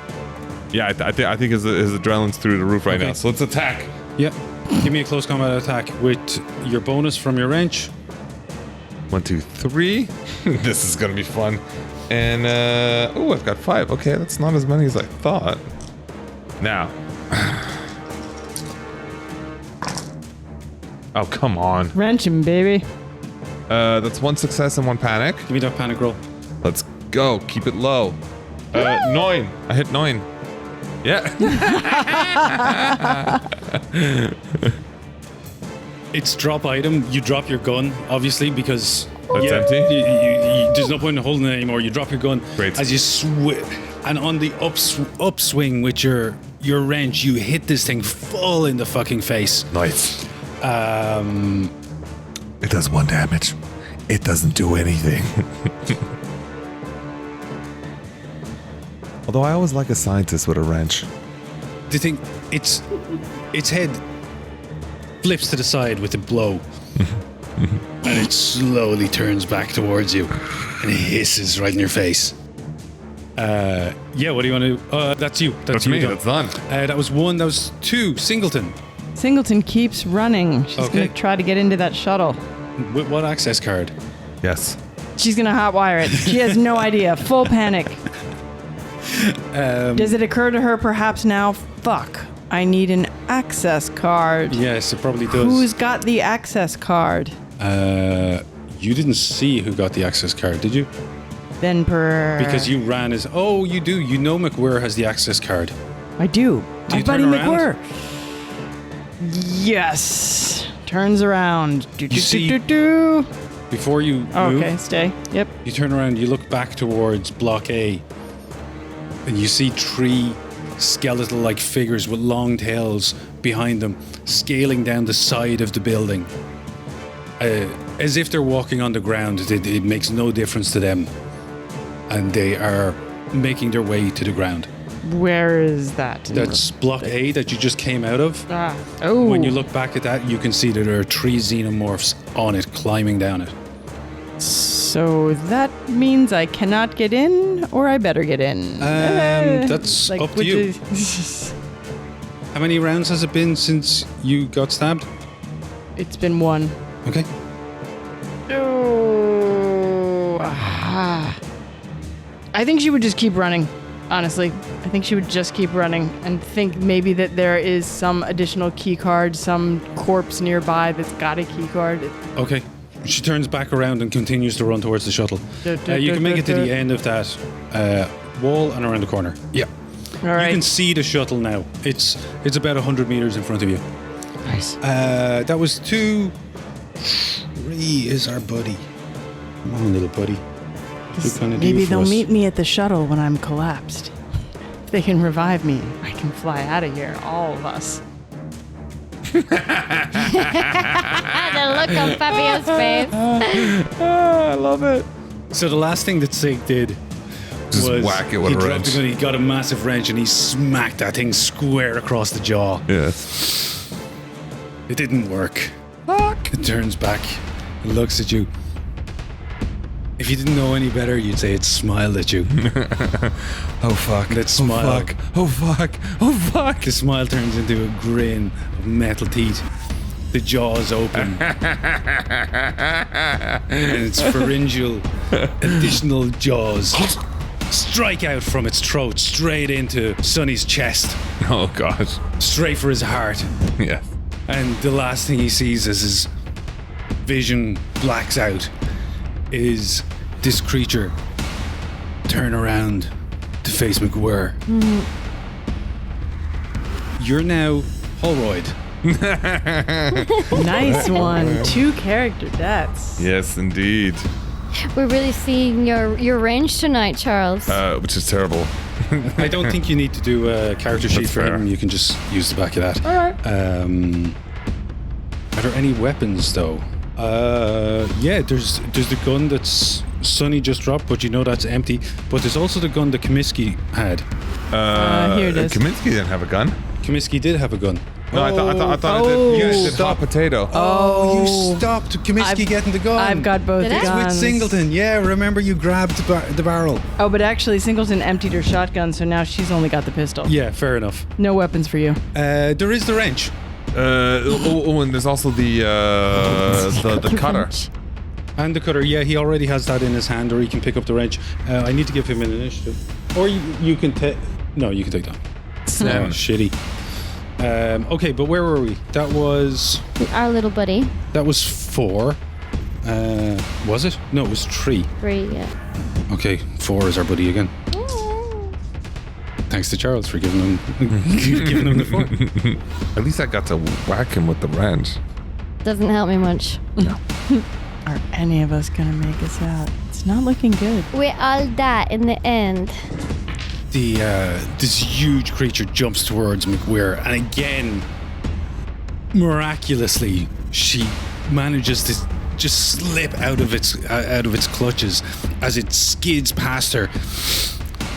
S1: Yeah, I think his adrenaline's through the roof right now. So let's attack.
S2: Yeah. Give me a close combat attack with your bonus from your wrench.
S1: 1, 2, 3. This is gonna be fun. And oh, I've got 5. Okay, that's not as many as I thought. Now. Oh, come on.
S4: Wrench him, baby.
S1: That's 1 success and 1 panic.
S2: Give me that panic roll.
S1: Let's go. Keep it low. 9. I hit 9. Yeah.
S2: It's drop item. You drop your gun, obviously, because
S1: It's empty?
S2: there's no point in holding it anymore. You drop your gun
S1: Great.
S2: as you and on the upswing with your wrench, you hit this thing full in the fucking face.
S1: Nice. It does 1 damage. It doesn't do anything. Although I always like a scientist with a wrench.
S2: The thing, its head flips to the side with a blow, and it slowly turns back towards you and hisses right in your face. Yeah, what do you want to do? That's you.
S1: That's
S2: you
S1: me.
S2: done.
S1: That's done.
S2: That was 1. That was 2. Singleton.
S4: Singleton keeps running. She's
S2: Okay.
S4: gonna try to get into that shuttle.
S2: With what access card?
S1: Yes.
S4: She's gonna hotwire it. She has no idea. Full panic. Does it occur to her perhaps now? Fuck. I need an access card.
S2: Yes, it probably does.
S4: Who's got the access card?
S2: You didn't see who got the access card, did you?
S4: Then
S2: Because you ran as... Oh, you do. You know McWhirr has the access card.
S4: I do.
S2: Do you
S4: My buddy
S2: turn around?
S4: McWhirr. Yes. Turns around. Do, do,
S2: see-
S4: do, do, do.
S2: Before you
S4: Oh,
S2: move,
S4: okay, stay. Yep.
S2: you turn around, you look back towards Block A, and you see 3 skeletal-like figures with long tails behind them, scaling down the side of the building. As if they're walking on the ground. It makes no difference to them. And they are making their way to the ground.
S4: Where is that?
S2: That's Block A that you just came out of.
S4: Oh.
S2: When you look back at that, you can see that there are 3 xenomorphs on it, climbing down it.
S4: So that means I cannot get in, or I better get in.
S2: That's up to you. How many rounds has it been since you got stabbed?
S4: It's been 1.
S2: Okay.
S4: Oh. Ah. I think she would just keep running. Honestly, I think she would just keep running and think maybe that there is some additional key card, some corpse nearby that's got a key card.
S2: Okay. She turns back around and continues to run towards the shuttle. You can make it to the end of that wall and around the corner. Yeah.
S4: All right.
S2: You can see the shuttle now. It's about 100 meters in front of you.
S4: Nice.
S2: That was 2. 3 is our buddy. Come on, little buddy.
S4: Maybe they'll meet me at the shuttle when I'm collapsed. If they can revive me, I can fly out of here, all of us.
S3: The look on Fabio's face.
S1: I love it.
S2: So the last thing that Sig did
S1: Just
S2: was
S1: whack it with
S2: he
S1: a
S2: dropped
S1: wrench.
S2: the gun, he got a massive wrench and he smacked that thing square across the jaw.
S1: Yeah.
S2: It didn't work. It turns back and looks at you. If you didn't know any better, you'd say it smiled at you.
S1: Oh fuck.
S2: That smile.
S1: Oh fuck. Oh fuck. Oh fuck.
S2: The smile turns into a grin of metal teeth. The jaws open. And its pharyngeal additional jaws strike out from its throat straight into Sonny's chest.
S1: Oh god.
S2: Straight for his heart.
S1: Yeah.
S2: And the last thing he sees as his vision blacks out is this creature turn around to face McWhirr. You're now Holroyd.
S4: Nice one. 2 character deaths.
S1: Yes, indeed.
S3: We're really seeing your range tonight, Charles.
S1: Which is terrible.
S2: I don't think you need to do a character sheet
S1: That's
S2: for
S1: fair.
S2: him. You can just use the back of that.
S4: Alright.
S2: Are there any weapons though? Yeah, there's the gun that's Sonny just dropped, but you know that's empty. But there's also the gun that Comiskey had.
S4: Here it is.
S1: Kaminsky didn't have a gun.
S2: Comiskey did have a gun.
S1: No, I thought
S4: Oh.
S1: it did hot potato.
S2: Oh, you stopped Comiskey getting the gun.
S4: I've got both
S3: Did I?
S4: the
S2: It's with
S4: guns.
S2: Singleton. Yeah, remember you grabbed the barrel.
S4: Oh, but actually Singleton emptied her shotgun, so now she's only got the pistol.
S2: Yeah, fair enough.
S4: No weapons for you.
S2: There is the wrench.
S1: And there's also the cutter.
S2: And the cutter, yeah, he already has that in his hand, or he can pick up the wrench. I need to give him an initiative. Or you can take... No, you can take that. Oh, shitty. Okay, but where were we? That was
S3: Our little buddy.
S2: 4. Was it? No, it was 3.
S3: 3, yeah.
S2: Okay, 4 is our buddy again. Thanks to Charles for giving him the 4.
S1: At least I got to whack him with the wrench.
S3: Doesn't help me much.
S4: Are any of us gonna make us out? It's not looking good.
S3: We all die in the end.
S2: This huge creature jumps towards McWhirr, and again, miraculously, she manages to just slip out of its clutches as it skids past her,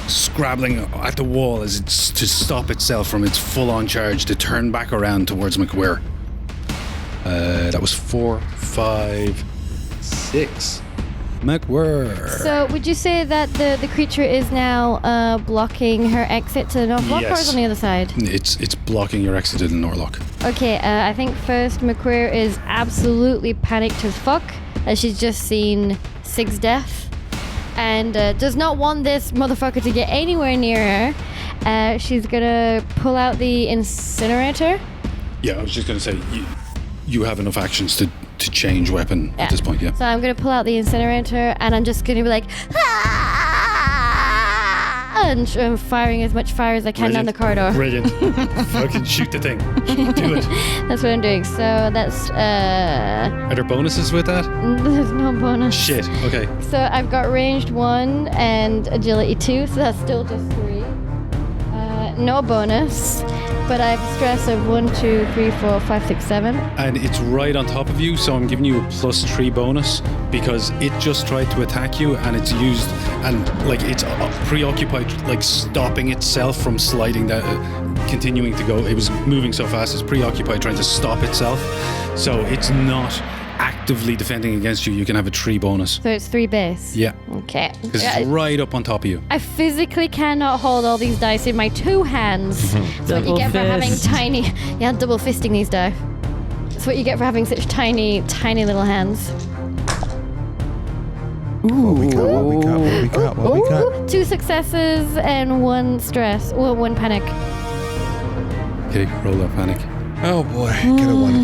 S2: scrabbling at the wall as it's to stop itself from its full-on charge to turn back around towards McWhirr. That was 4, 5, 6. McWhirr.
S3: So, would you say that the creature is now blocking her exit to the north block, or
S2: Yes.
S3: is it on the other side?
S2: It's blocking your exit to the Norlock.
S3: Okay, I think first McQueer is absolutely panicked as fuck as she's just seen Sig's death and does not want this motherfucker to get anywhere near her. She's gonna pull out the incinerator.
S2: Yeah, I was just gonna say you have enough actions to change weapon at this point. Yeah.
S3: So I'm gonna pull out the incinerator and I'm just gonna be like, "Ah!" and firing as much fire as I can down the corridor.
S2: Brilliant. Fucking shoot the thing. Do it.
S3: That's what I'm doing. So that's
S2: Are there bonuses with that?
S3: there's no bonus.
S2: Shit. Okay.
S3: So I've got ranged 1 and agility 2, so that's still just 3. No bonus, but I have stress of 1, 2, 3, 4, 5, 6, 7.
S2: And it's right on top of you, so I'm giving you a +3 bonus because it just tried to attack you, and it's used and like it's preoccupied, like stopping itself from sliding that, continuing to go. It was moving so fast, it's preoccupied trying to stop itself. So it's not actively defending against you. You can have a 3 bonus.
S3: So it's 3 base.
S2: Yeah,
S3: Okay.
S2: because it's right up on top of you.
S3: I physically cannot hold all these dice in my 2 hands. That's what you get for having tiny... Yeah, double fisting these die. That's what you get for having such tiny, tiny little hands.
S1: What we got?
S3: Ooh, 2 successes and 1 stress. Well, 1 panic.
S2: Okay, roll that panic.
S1: Oh boy, get a 1.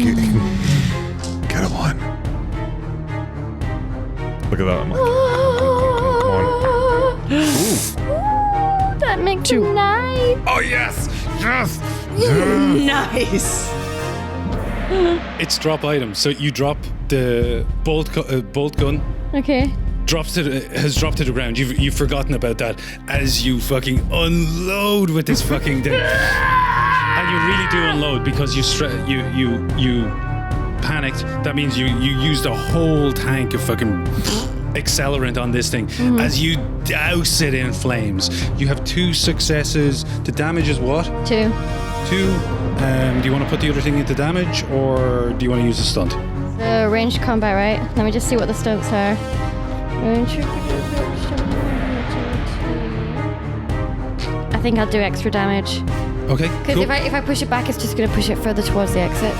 S1: Get a 1. Look at that. I'm like, come on. Ooh.
S3: That makes
S4: 2.
S3: a 9.
S1: Oh yes! Yes!
S4: Nice.
S2: It's drop item. So you drop the bolt gun.
S3: Okay.
S2: Has dropped to the ground. You've forgotten about that as you fucking unload with this fucking thing, and you really do unload because you panicked. That means you used a whole tank of fucking accelerant on this thing as you douse it in flames. You have 2 successes. The damage is what?
S3: 2.
S2: 2. Do you want to put the other thing into damage, or do you want to use a stunt?
S3: The ranged combat, right? Let me just see what the stunts are. I think I'll do extra damage.
S2: Okay.
S3: Because
S2: Cool.
S3: if I push it back, it's just going to push it further towards the exit.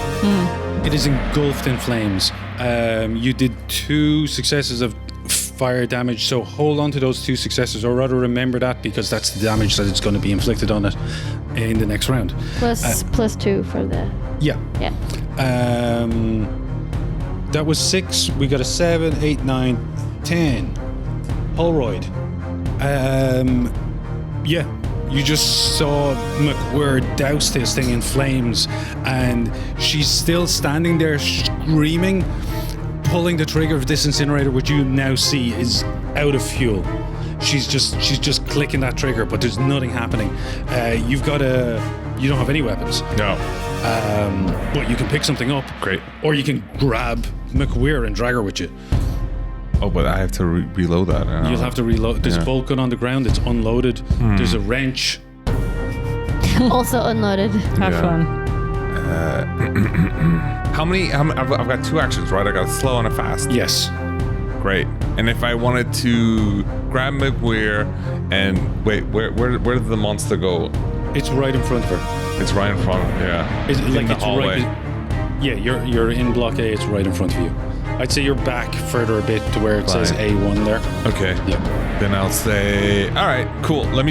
S2: It is engulfed in flames. You did 2 successes of fire damage, so hold on to those 2 successes, or rather remember that, because that's the damage that it's going to be inflicted on it in the next round.
S3: Plus 2 for the...
S2: Yeah.
S3: Yeah.
S2: That was 6. We got a 7, 8, 9, 10. Holroyd. Yeah. You just saw McWhirr douse this thing in flames, and she's still standing there screaming, pulling the trigger of this incinerator, which you now see is out of fuel. She's just clicking that trigger, but there's nothing happening. You don't have any weapons.
S1: No.
S2: But you can pick something up.
S1: Great.
S2: Or you can grab McWhirr and drag her with you.
S1: Oh, but I have to reload that.
S2: You'll have to reload. There's a
S1: Yeah.
S2: bolt gun on the ground. It's unloaded. There's a wrench.
S3: Also unloaded.
S4: Have fun.
S1: How many? I've got 2 actions, right? I got a slow and a fast.
S2: Yes.
S1: Great. And if I wanted to grab McWhirr and wait, where did the monster go?
S2: It's right in front of her.
S1: It's right in front. Yeah.
S2: It's
S1: in
S2: like
S1: the
S2: it's
S1: hallway.
S2: right. Yeah, you're in block A. It's right in front of you. I'd say you're back further a bit to where it says
S1: Fine.
S2: A1 there.
S1: Okay.
S2: Yeah.
S1: Then I'll say, all right, cool. I'm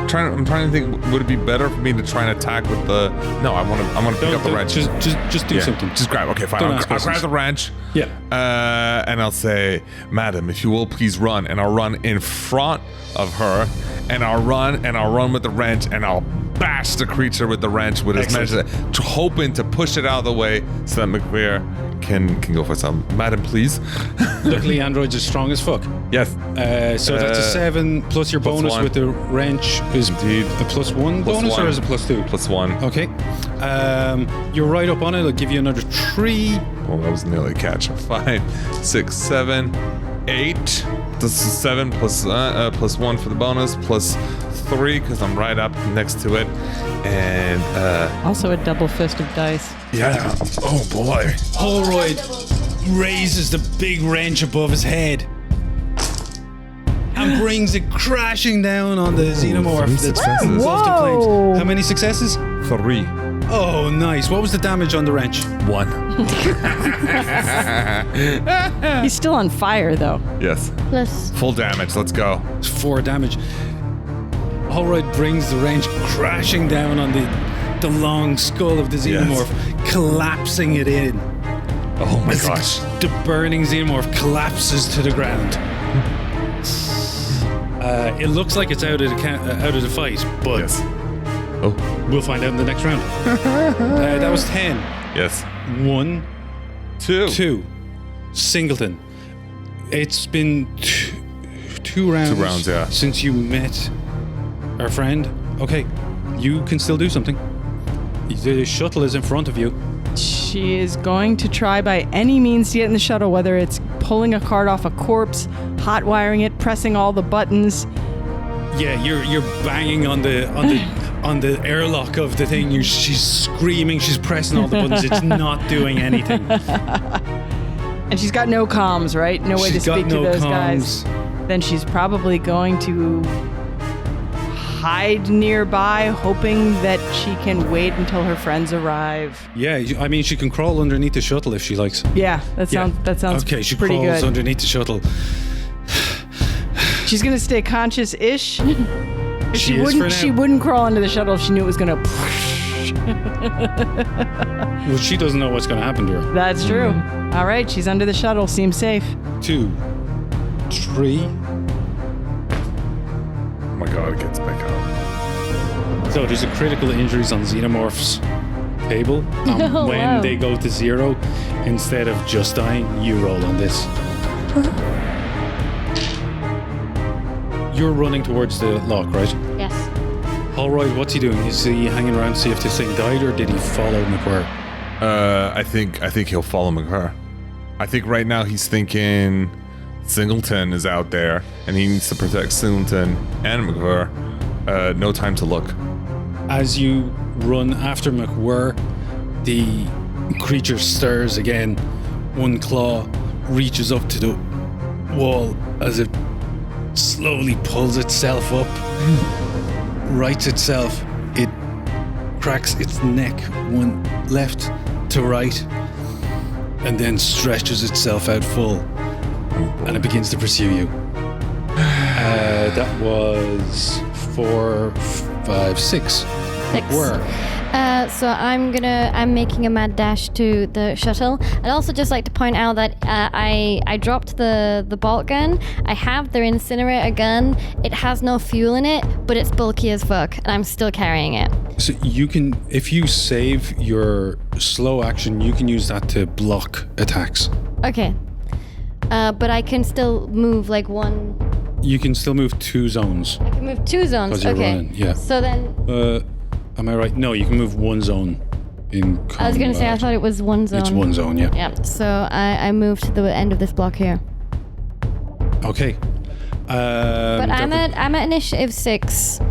S1: trying to think. Would it be better for me to try and attack with the? No, I want to pick up the wrench.
S2: Just do
S1: Yeah,
S2: something.
S1: Just grab. Okay, fine.
S2: Don't
S1: I'll
S2: ask
S1: grab
S2: questions.
S1: the wrench.
S2: Yeah.
S1: And I'll say, Madam, if you will, please run. And I'll run in front of her, and I'll run with the wrench, and I'll bash the creature with the wrench with as much as hoping to push it out of the way so that McWhirr can go for some. Madam, please.
S2: Luckily, androids are strong as fuck.
S1: Yes.
S2: So that's a 7 plus your
S1: plus
S2: bonus
S1: 1.
S2: with the wrench is
S1: Indeed.
S2: a +1
S1: Plus
S2: bonus,
S1: 1.
S2: or is it +2?
S1: +1.
S2: Okay. You're right up on it. I'll give you another 3.
S1: Well, that was nearly a catch. 5, 6, 7, 8. This is 7 plus 1 for the bonus, plus 3 because I'm right up next to it. And
S4: Also a double fist of dice.
S1: yeah. Oh boy.
S2: Holroyd raises the big wrench above his head and brings it crashing down on the xenomorph
S1: 3
S2: that's
S1: successes.
S2: engulfed in
S4: Whoa.
S2: flames. How many successes?
S1: 3.
S2: Oh, nice. What was the damage on the wrench?
S1: 1.
S4: He's still on fire, though.
S1: Yes.
S3: Plus...
S1: Full damage. Let's go.
S2: 4 damage. Holroyd brings the wrench crashing down on the long skull of the xenomorph, collapsing it in.
S1: Oh my
S2: As
S1: gosh.
S2: The burning xenomorph collapses to the ground. It looks like it's out of the fight, but
S1: Yes. Oh.
S2: we'll find out in the next round. That was 10.
S1: Yes.
S2: 1,
S1: 2.
S2: 2. Singleton. It's been 2 rounds.
S1: 2 rounds, yeah.
S2: Since you met our friend. Okay, you can still do something. The shuttle is in front of you.
S4: She is going to try by any means to get in the shuttle, whether it's pulling a card off a corpse, hot wiring it, pressing all the buttons.
S2: Yeah, you're banging on the airlock of the thing. She's screaming. She's pressing all the buttons. It's not doing anything.
S4: And she's got no comms, right? No way to
S2: She's got
S4: speak to
S2: no
S4: those
S2: comms.
S4: guys. Then she's probably going to hide nearby, hoping that she can wait until her friends arrive.
S2: Yeah, I mean, she can crawl underneath the shuttle if she likes.
S4: Yeah, that sounds
S2: okay. She
S4: pretty
S2: crawls
S4: good.
S2: underneath the shuttle.
S4: She's gonna stay conscious-ish.
S2: She is for now.
S4: She wouldn't crawl into the shuttle if she knew it was gonna.
S2: Well, she doesn't know what's going to happen to her.
S4: That's true. All right, she's under the shuttle. Seems safe.
S2: 2, 3.
S1: Oh my god, it gets back up.
S2: So there's a critical injuries on Xenomorph's table. And
S3: Oh,
S2: when
S3: wow.
S2: they go to 0, instead of just dying, you roll on this. You're running towards the lock, right?
S3: Yes.
S2: Holroyd, what's he doing? Is he hanging around to see if this thing died, or did he follow McWhirr?
S1: I think he'll follow McCur. I think right now he's thinking Singleton is out there and he needs to protect Singleton and McCur. No time to look.
S2: As you run after McWhirr, the creature stirs again. One claw reaches up to the wall as it slowly pulls itself up, rights itself. It cracks its neck one left to right, and then stretches itself out full, and it begins to pursue you. That was 4, 5, 6. Where?
S3: So I'm making a mad dash to the shuttle. I'd also just like to point out that I dropped the bolt gun. I have their incinerator gun. It has no fuel in it, but it's bulky as fuck, and I'm still carrying it.
S2: So you can, if you save your slow action, you can use that to block attacks.
S3: Okay. But I can still move like one.
S2: You can still move 2 zones.
S3: I can move 2 zones.
S2: 'Cause you're
S3: Okay.
S2: running, yeah.
S3: So then
S2: Am I right? No, you can move 1 zone in combat.
S3: I was gonna say I thought it was 1 zone.
S2: It's 1 zone, yeah.
S3: Yeah. So I moved to the end of this block here.
S2: Okay.
S3: But I'm at initiative 6.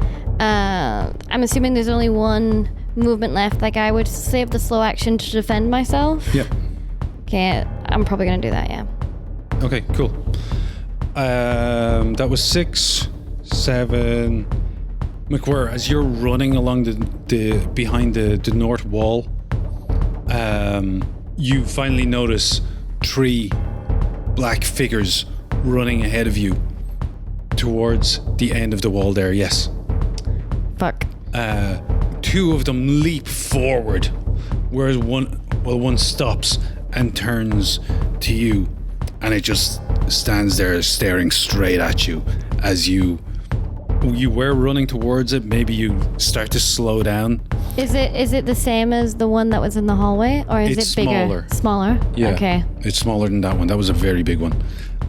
S3: I'm assuming there's only 1 movement left. Like I would save the slow action to defend myself.
S2: Yeah.
S3: Okay, I'm probably gonna do that. Yeah.
S2: Okay, cool. That was 6, 7. McWhirr, as you're running along the behind the north wall, you finally notice 3 black figures running ahead of you towards the end of the wall there. Yes.
S3: Fuck.
S2: 2 of them leap forward, whereas one stops and turns to you, and it just stands there staring straight at you as you were running towards it. Maybe you start to slow down.
S3: Is it the same as the one that was in the hallway, or is
S2: It's
S3: it bigger?
S2: smaller.
S3: Smaller.
S2: Yeah.
S3: Okay.
S2: It's smaller than that one. That was a very big one.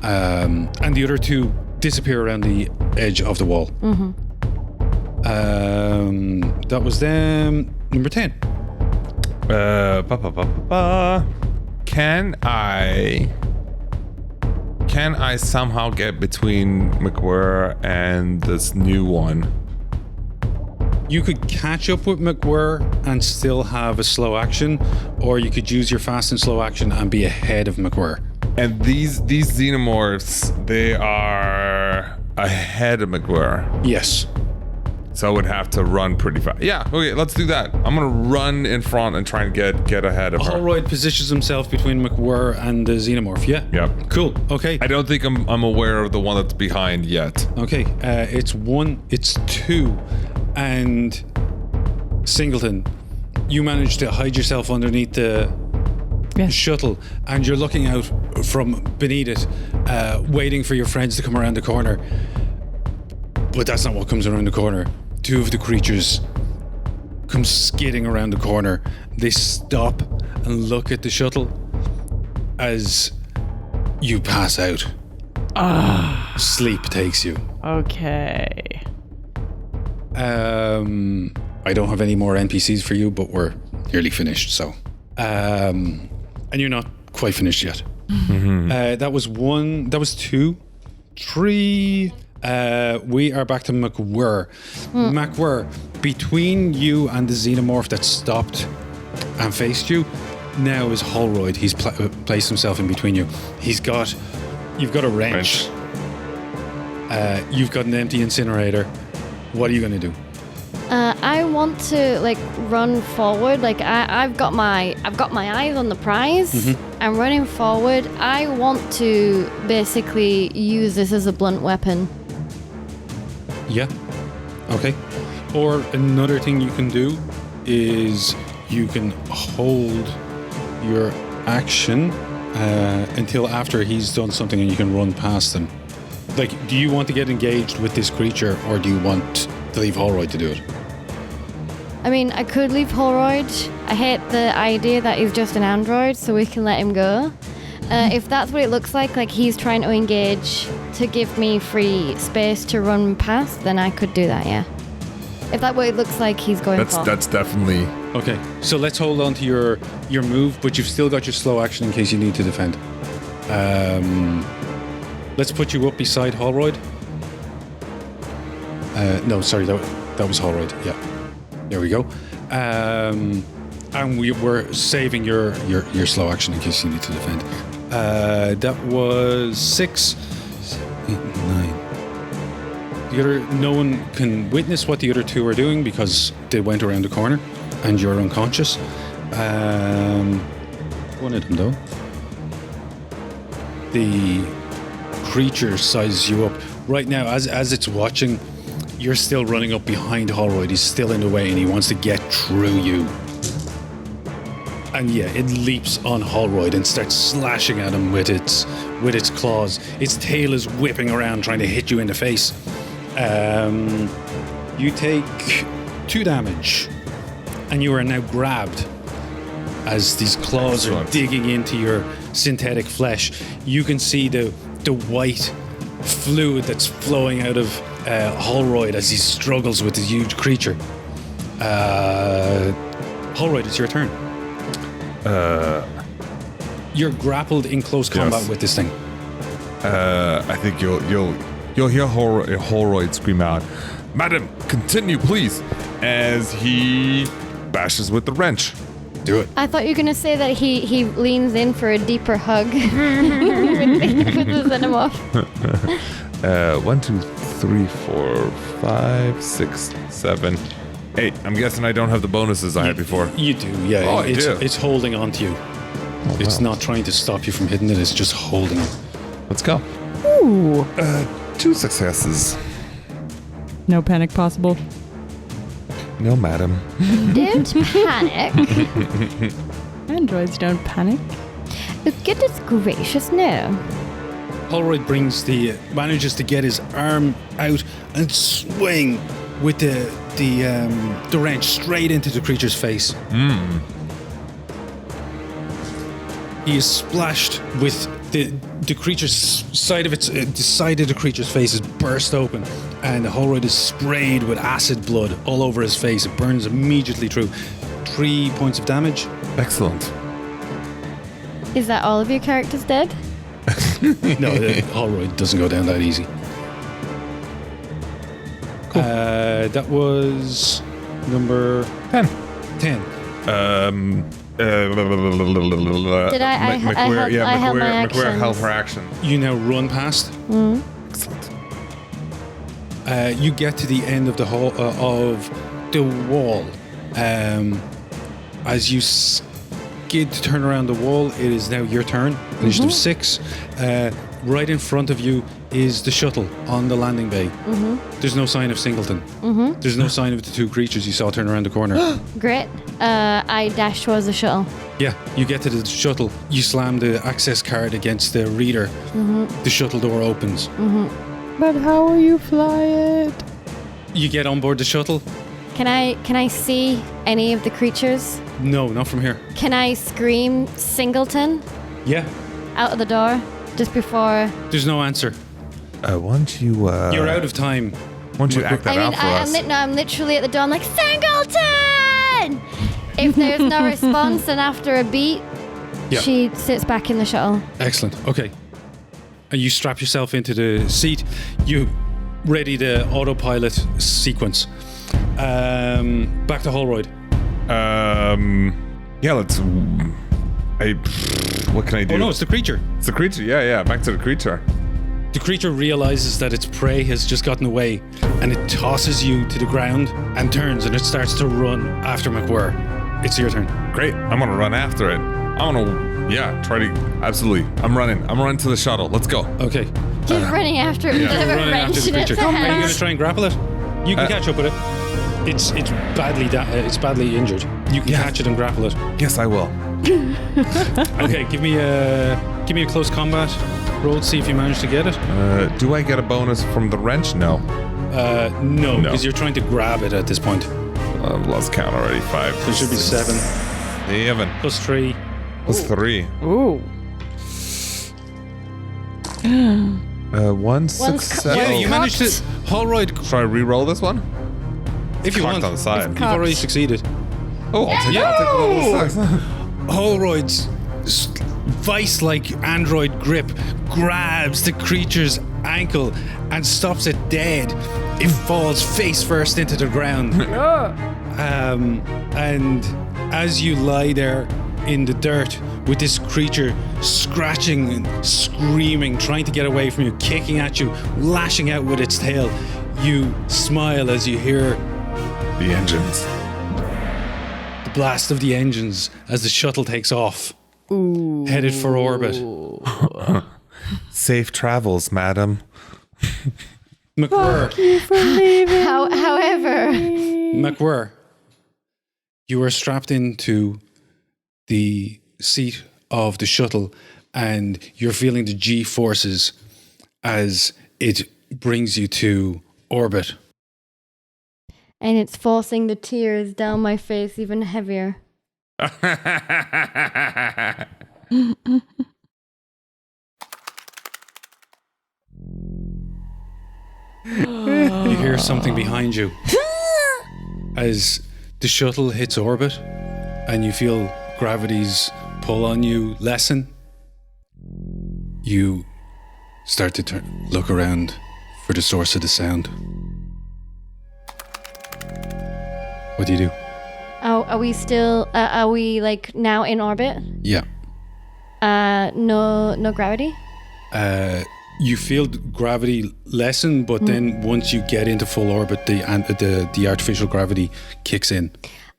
S2: And the other 2 disappear around the edge of the wall. Mm-hmm. That was them. Number 10.
S1: Can I somehow get between McWhirr and this new one?
S2: You could catch up with McWhirr and still have a slow action, or you could use your fast and slow action and be ahead of McWhirr.
S1: And these xenomorphs, they are ahead of McWhirr.
S2: Yes.
S1: So I would have to run pretty fast. Yeah, okay, let's do that. I'm gonna run in front and try and get ahead of her.
S2: Holroyd positions himself between McWhirr and the xenomorph. Yeah.
S1: Yep.
S2: Cool. Okay.
S1: I don't think I'm aware of the one that's behind yet.
S2: Okay. It's 2, and Singleton, you managed to hide yourself underneath the shuttle, and you're looking out from beneath it, waiting for your friends to come around the corner. But that's not what comes around the corner. 2 of the creatures come skidding around the corner. They stop and look at the shuttle as you pass out. Sleep takes you.
S4: Okay.
S2: I don't have any more NPCs for you, but we're nearly finished, so. And you're not quite finished yet. That was 1, that was 2, 3. We are back to McWhirr. McWhirr, between you and the xenomorph that stopped and faced you, now is Holroyd. He's placed himself in between you. You've got a wrench. You've got an empty incinerator. What are you going to do?
S3: I want to like run forward. Like I've got my eyes on the prize.
S2: Mm-hmm.
S3: I'm running forward. I want to basically use this as a blunt weapon.
S2: Yeah. Okay. Or another thing you can do is you can hold your action until after he's done something and you can run past him. Like, do you want to get engaged with this creature or do you want to leave Holroyd to do it?
S3: I mean, I could leave Holroyd. I hate the idea that he's just an android, so we can let him go. If that's what it looks like he's trying to engage to give me free space to run past, then I could do that, yeah. If that's what it looks like he's going for.
S1: That's definitely...
S2: Okay, so let's hold on to your move, but you've still got your slow action in case you need to defend. Let's put you up beside Holroyd. No, sorry, that was Holroyd, yeah. There we go. And we're saving your slow action in case you need to defend. That was 6, 7, 8, 9. No one can witness what the other two are doing because they went around the corner and you're unconscious. One of them though. The creature sizes you up. Right now, as it's watching, you're still running up behind Holroyd. He's still in the way and he wants to get through you. And yeah, it leaps on Holroyd and starts slashing at him with its claws. Its tail is whipping around trying to hit you in the face. You take 2 damage and you are now grabbed as these claws are digging into your synthetic flesh. You can see the white fluid that's flowing out of Holroyd as he struggles with the huge creature. Holroyd, it's your turn. You're grappled in close combat with this thing.
S1: I think you'll hear Holroyd scream out, "Madam, continue, please," as he bashes with the wrench.
S2: Do it.
S3: I thought you were going to say that he leans in for a deeper hug with the xenomorph.
S1: 1, 2, 3, 4, 5, 6, 7, 8. I'm guessing I don't have the bonuses I had before.
S2: You do, yeah.
S1: Oh, I do.
S2: It's holding on to you. It's not trying to stop you from hitting it, it's just holding it.
S1: Let's go.
S4: Ooh.
S1: 2 successes.
S4: No panic possible.
S1: No, madam.
S3: Don't panic.
S4: Androids don't panic.
S3: Goodness gracious, no.
S2: Holroyd manages to get his arm out and swing with the wrench straight into the creature's face. He is splashed with the creature's side of the side of the creature's face is burst open, and Holroyd is sprayed with acid blood all over his face. It burns immediately through. 3 points of damage.
S1: Excellent.
S3: Is that all of your characters dead?
S2: No, Holroyd doesn't go down that easy. Cool. That was number 10.
S3: Did I held my
S1: McQuarrie held
S3: actions.
S1: her action.
S2: You now run past.
S1: Excellent.
S2: You get to the end of the hall of the wall. As you skid to turn around the wall, it is now your turn. Initiative 6. Right in front of you is the shuttle on the landing bay. There's no sign of Singleton. There's no sign of the 2 creatures you saw turn around the corner.
S3: Great. I dash towards the shuttle.
S2: Yeah, you get to the shuttle. You slam the access card against the reader. The shuttle door opens.
S4: But how will you fly it?
S2: You get on board the shuttle.
S3: Can I see any of the creatures?
S2: No, not from here.
S3: Can I scream Singleton
S2: Yeah,
S3: out of the door just before?
S2: there's no answer.
S1: Why don't you...
S2: You're out of time.
S1: Why don't you act that out for us?
S3: I'm literally at the door. I'm like, Singleton! If there's no response, and after a beat,
S2: Yeah.
S3: she sits back in the shuttle.
S2: Excellent. Okay. You strap yourself into the seat. You ready the autopilot sequence. Back to Holroyd.
S1: Yeah, let's... what can I do?
S2: Oh no, it's the creature.
S1: It's the creature. Yeah, back to the creature.
S2: The creature realizes that its prey has just gotten away and it tosses you to the ground and turns and it starts to run after McWhirr. It's your turn.
S1: Great. I'm gonna run after it. I'm gonna, try to. Absolutely. I'm running to the shuttle. Let's go.
S2: Okay.
S3: He's running after it with a
S2: Running
S3: wrench
S2: after the
S3: in its
S2: creature. Are you going to
S3: hand.
S2: try and grapple it? You can catch up with it. It's badly injured. You can catch it and grapple it.
S1: Yes, I will.
S2: Okay, give me a close combat roll to see if you manage to get it.
S1: Do I get a bonus from the wrench? No.
S2: No, because you're trying to grab it at this point.
S1: I've lost count already. 5.
S2: So it should be 7
S1: 7
S2: plus 3.
S1: plus 3.
S4: Ooh.
S1: 1 success.
S2: Yeah, you
S1: Oh.
S2: managed to. Holroyd,
S1: Should I re-roll this one?
S2: if you
S1: Cocked
S2: want,
S1: on the side.
S2: you've already succeeded.
S1: Oh, I'll take the success.
S2: Holroyd's vice-like android grip grabs the creature's ankle and stops it dead. It falls face first into the ground. And as you lie there in the dirt with this creature scratching and screaming, trying to get away from you, kicking at you, lashing out with its tail, you smile as you hear
S1: The engines.
S2: the blast of the engines as the shuttle takes off, headed for orbit.
S1: Safe travels, madam.
S2: McWhirr,
S3: However,
S2: McWhirr, you are strapped into the seat of the shuttle and you're feeling the G-forces as it brings you to orbit.
S3: and it's forcing the tears down my face even heavier.
S2: You hear something behind you as the shuttle hits orbit and you feel gravity's pull on you lessen. You start to look around for the source of the sound. What do you do?
S3: Are we still? Are we like now in orbit?
S2: Yeah.
S3: No gravity.
S2: You feel gravity lessen, but then once you get into full orbit, the artificial gravity kicks in.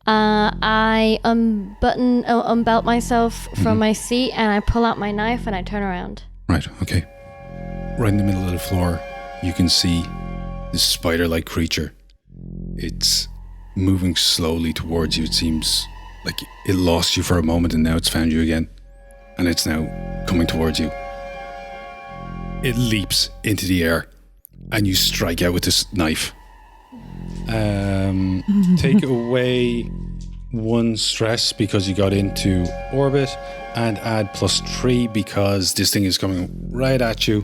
S3: I unbelt myself from my seat and I pull out my knife and I turn around.
S2: Right, okay. Right in the middle of the floor, you can see this spider-like creature. It's moving slowly towards you. It seems like it lost you for a moment and now it's found you again. And it's now coming towards you. It leaps into the air and you strike out with this knife. Take away 1 stress because you got into orbit and add +3 because this thing is coming right at you.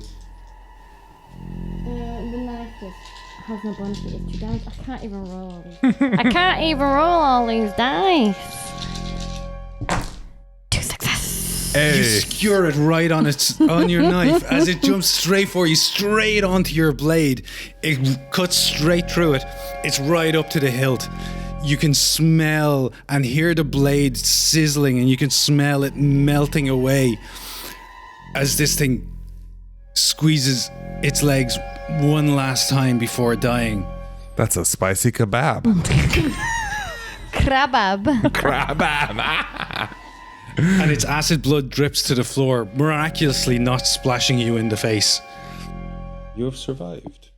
S3: The knife just has no bonus. It's 2 dice. I can't even roll all these. I can't even roll all these dice. 2 success.
S2: You
S1: Hey.
S2: skewer it right on your knife as it jumps straight for you, straight onto your blade. It cuts straight through it. It's right up to the hilt. You can smell and hear the blade sizzling, and you can smell it melting away as this thing squeezes its legs one last time before dying.
S1: That's a spicy kebab.
S3: Krabab.
S1: Kebab.
S2: And its acid blood drips to the floor, miraculously not splashing you in the face. You have survived.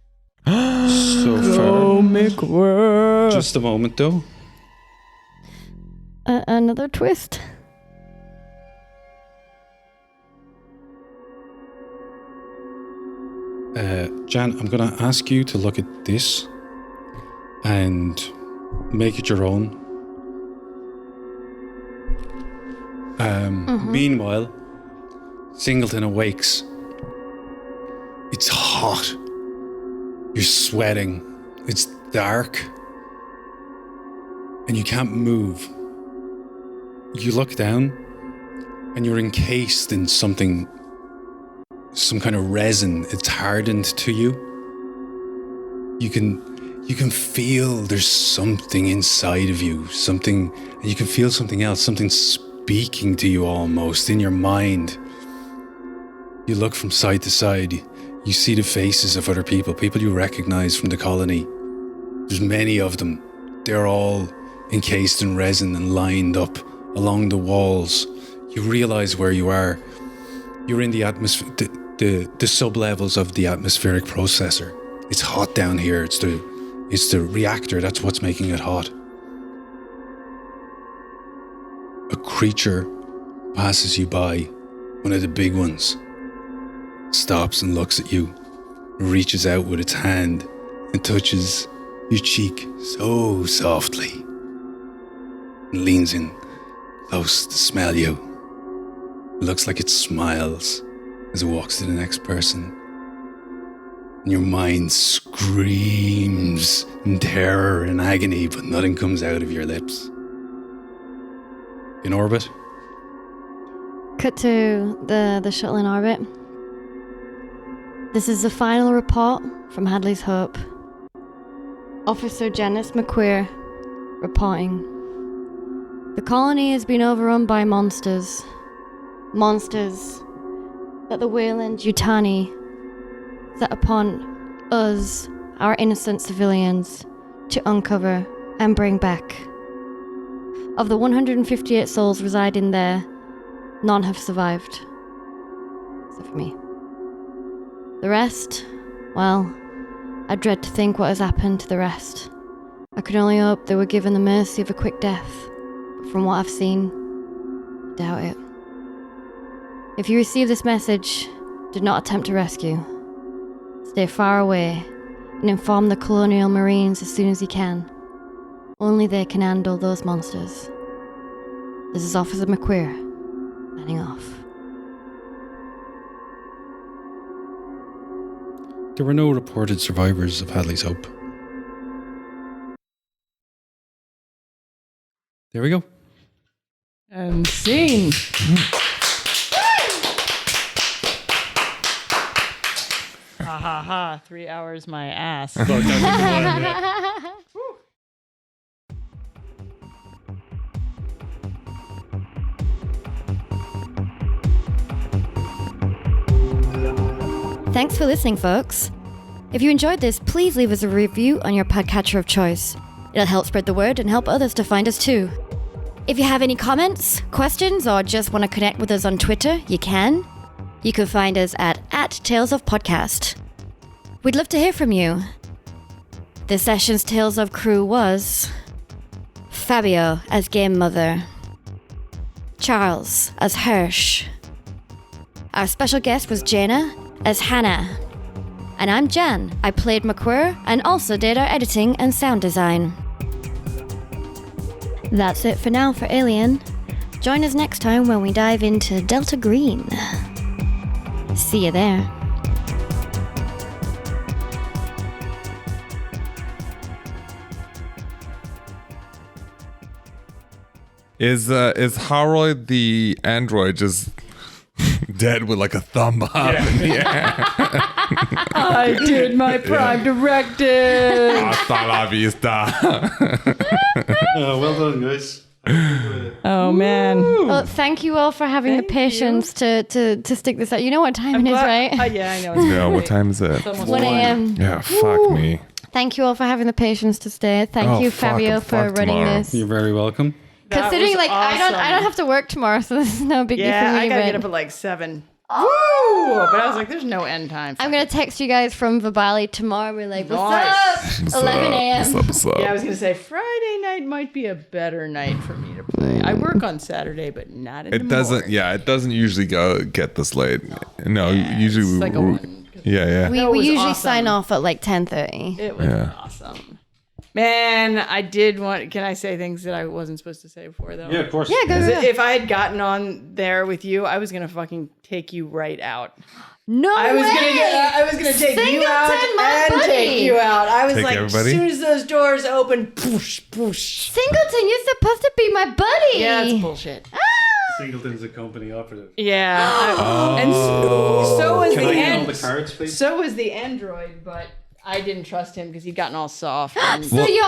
S2: So far.
S4: McWhirr.
S2: Just a moment, though.
S3: Another twist.
S2: Jan, I'm going to ask you to look at this and make it your own. Meanwhile, Singleton awakes. It's hot. You're sweating. It's dark. And you can't move. You look down and you're encased in some kind of resin. It's hardened to you. You can feel there's something inside of you, something, and you can feel something else, something speaking to you almost in your mind. You look from side to side. You see the faces of other people you recognize from the colony. There's many of them. They're all encased in resin and lined up along the walls. You realize where you are. You're in the atmosphere, the sub-levels of the atmospheric processor. It's hot down here. It's the reactor. That's what's making it hot. A creature passes you by, one of the big ones. Stops and looks at you, reaches out with its hand and touches your cheek so softly, and leans in close to smell you. It looks like it smiles as it walks to the next person, and your mind screams in terror and agony, but nothing comes out of your lips. In orbit?
S3: Cut to the shuttle in orbit. This is the final report from Hadley's Hope. Officer Janice McQueer reporting. The colony has been overrun by monsters. Monsters that the Wayland Yutani set upon us, our innocent civilians, to uncover and bring back. Of the 158 souls residing there, none have survived. Except for me. The rest, well, I dread to think what has happened to the rest. I can only hope they were given the mercy of a quick death, but from what I've seen, I doubt it. If you receive this message, do not attempt to rescue. Stay far away and inform the Colonial Marines as soon as you can. Only they can handle those monsters. This is Officer McQueer, signing off.
S2: There were no reported survivors of Hadley's Hope. There we go.
S4: And scene. Ha ha ha. 3 hours my ass.
S3: Thanks for listening, folks. If you enjoyed this, please leave us a review on your podcatcher of choice. It'll help spread the word and help others to find us too. If you have any comments, questions, or just want to connect with us on Twitter, you can. You can find us at Tales of Podcast. We'd love to hear from you. This session's Tales of crew was Fabio as Game Mother, Charles as Hirsch. Our special guest was Jaina as Hannah. And I'm Jan. I played McQueer and also did our editing and sound design. That's it for now for Alien. Join us next time when we dive into Delta Green. See you there.
S1: Is Harold the android just dead with like a thumb up in the air?
S4: I did my prime directive.
S1: Hasta la vista.
S2: Well done, guys.
S4: Oh man.
S3: Well, thank you all for having the patience to stick this out. You know what time it is, right?
S4: Yeah, I know. It's
S1: Yeah, what
S4: late.
S1: time is it?
S4: It's almost
S3: 1 a.m.
S1: Yeah, fuck me.
S3: Thank you all for having the patience to stay. Thank
S1: Oh,
S3: you,
S1: fuck,
S3: Fabio,
S1: I'm
S3: for
S1: fucked
S3: running
S1: tomorrow.
S3: this.
S2: You're very welcome.
S4: That
S3: Considering
S4: was
S3: like I don't
S4: awesome.
S3: have to work tomorrow, so this is no big deal for
S4: Yeah,
S3: me.
S4: I gotta
S3: but
S4: get up at like 7. Woo! But I was like, there's no end time.
S3: I'm gonna text you guys from Vibali tomorrow. We're like, what's
S4: Nice.
S3: up? 11 a.m.
S1: What's up?
S4: Yeah, I was gonna say Friday night might be a better night for me to play. I work on Saturday, but not in the
S1: It doesn't.
S4: morning.
S1: Yeah, it doesn't usually get this late. No,
S4: Yeah,
S1: usually
S4: it's
S1: we.
S4: like a one.
S1: Yeah.
S3: We
S4: That was
S3: usually
S4: awesome.
S3: sign off at like 10:30.
S4: It was
S1: Yeah.
S4: awesome. Man, I did want. Can I say things that I wasn't supposed to say before though?
S2: Yeah, of course.
S3: Yeah, go.
S4: 'Cause if I had gotten on there with you, I was gonna fucking take you right out.
S3: No
S4: I was
S3: way!
S4: I was gonna take you out
S3: Singleton, my
S4: and
S3: buddy.
S4: take you out. I was
S1: Take
S4: like,
S1: everybody?
S4: as soon as those doors open, poosh, poosh.
S3: Singleton, you're supposed to be my buddy.
S4: Yeah, that's bullshit.
S2: Singleton's a company operative.
S4: Yeah, and so was
S2: Can
S4: the
S2: I get all the
S4: and
S2: cards, please?
S4: so was the android, but I didn't trust him because he'd gotten all soft. And
S3: So you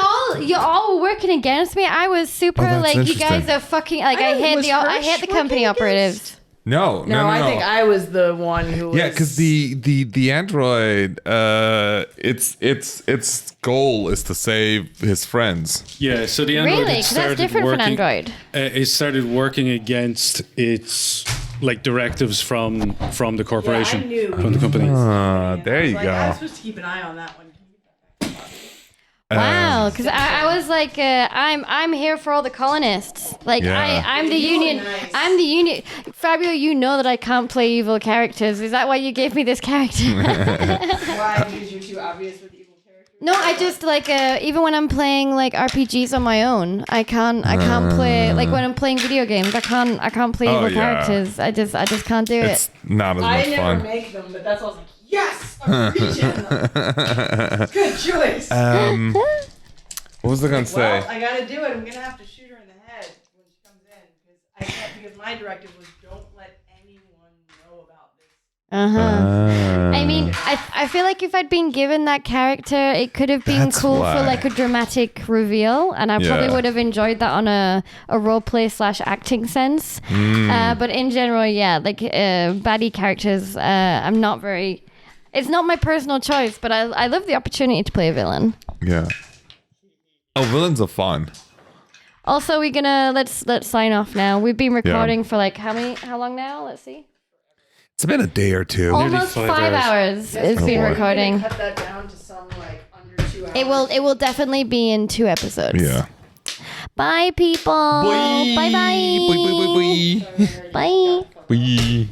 S3: all were working against me. I was super
S1: Oh, that's
S3: like you guys
S1: interesting.
S3: are fucking like I hate
S4: was
S3: the
S4: Hirsch
S3: company
S4: working
S3: operatives.
S1: No.
S4: I think I was the one who was...
S1: Yeah, because the android, its goal is to save his friends.
S2: Yeah, so the android
S3: Really?
S2: had
S3: 'Cause
S2: started
S3: that's different from
S2: working,
S3: Android.
S2: It started working against its like directives from the corporation,
S4: I knew.
S2: from the company.
S1: There you
S4: I was
S1: go.
S4: supposed to keep an eye on that one.
S3: Wow, because I was like, I'm here for all the colonists. Like
S1: Yeah.
S3: I'm the
S4: You were
S3: union.
S4: nice.
S3: I'm the union. Fabio, you know that I can't play evil characters. Is that why you gave me this character?
S4: Why? Because you're too obvious with evil characters?
S3: No, I just like even when I'm playing like RPGs on my own, I can't play like when I'm playing video games. I can't play evil
S1: yeah.
S3: characters. I just can't do
S1: It's
S3: it.
S1: not as
S4: I
S1: much
S4: never
S1: fun.
S4: make them, but that's also like, yes! A region! Good choice!
S1: What was I gonna say?
S4: Well, I gotta do it. I'm gonna have to shoot her in the head when she comes in because my directive was don't let anyone know about this.
S3: I mean, I feel like if I'd been given that character, it could have been
S1: That's
S3: cool
S1: why.
S3: for like a dramatic reveal, and I probably
S1: Yeah.
S3: would have enjoyed that on a roleplay / acting sense. But in general, yeah, like baddie characters, I'm not very. It's not my personal choice, but I love the opportunity to play a villain.
S1: Yeah. Oh, villains are fun.
S3: Also, we're gonna let's sign off now. We've been recording for like how long now? Let's see.
S1: It's been a day or two.
S3: Almost
S2: 5
S3: 5 hours. It's
S1: Oh,
S3: been
S1: boy.
S3: recording.
S4: Cut that down to some like under 2 hours.
S3: It will definitely be in 2 episodes.
S1: Yeah.
S3: Bye, people. Bye bye.
S1: Bye.
S3: Bye.
S1: Bye.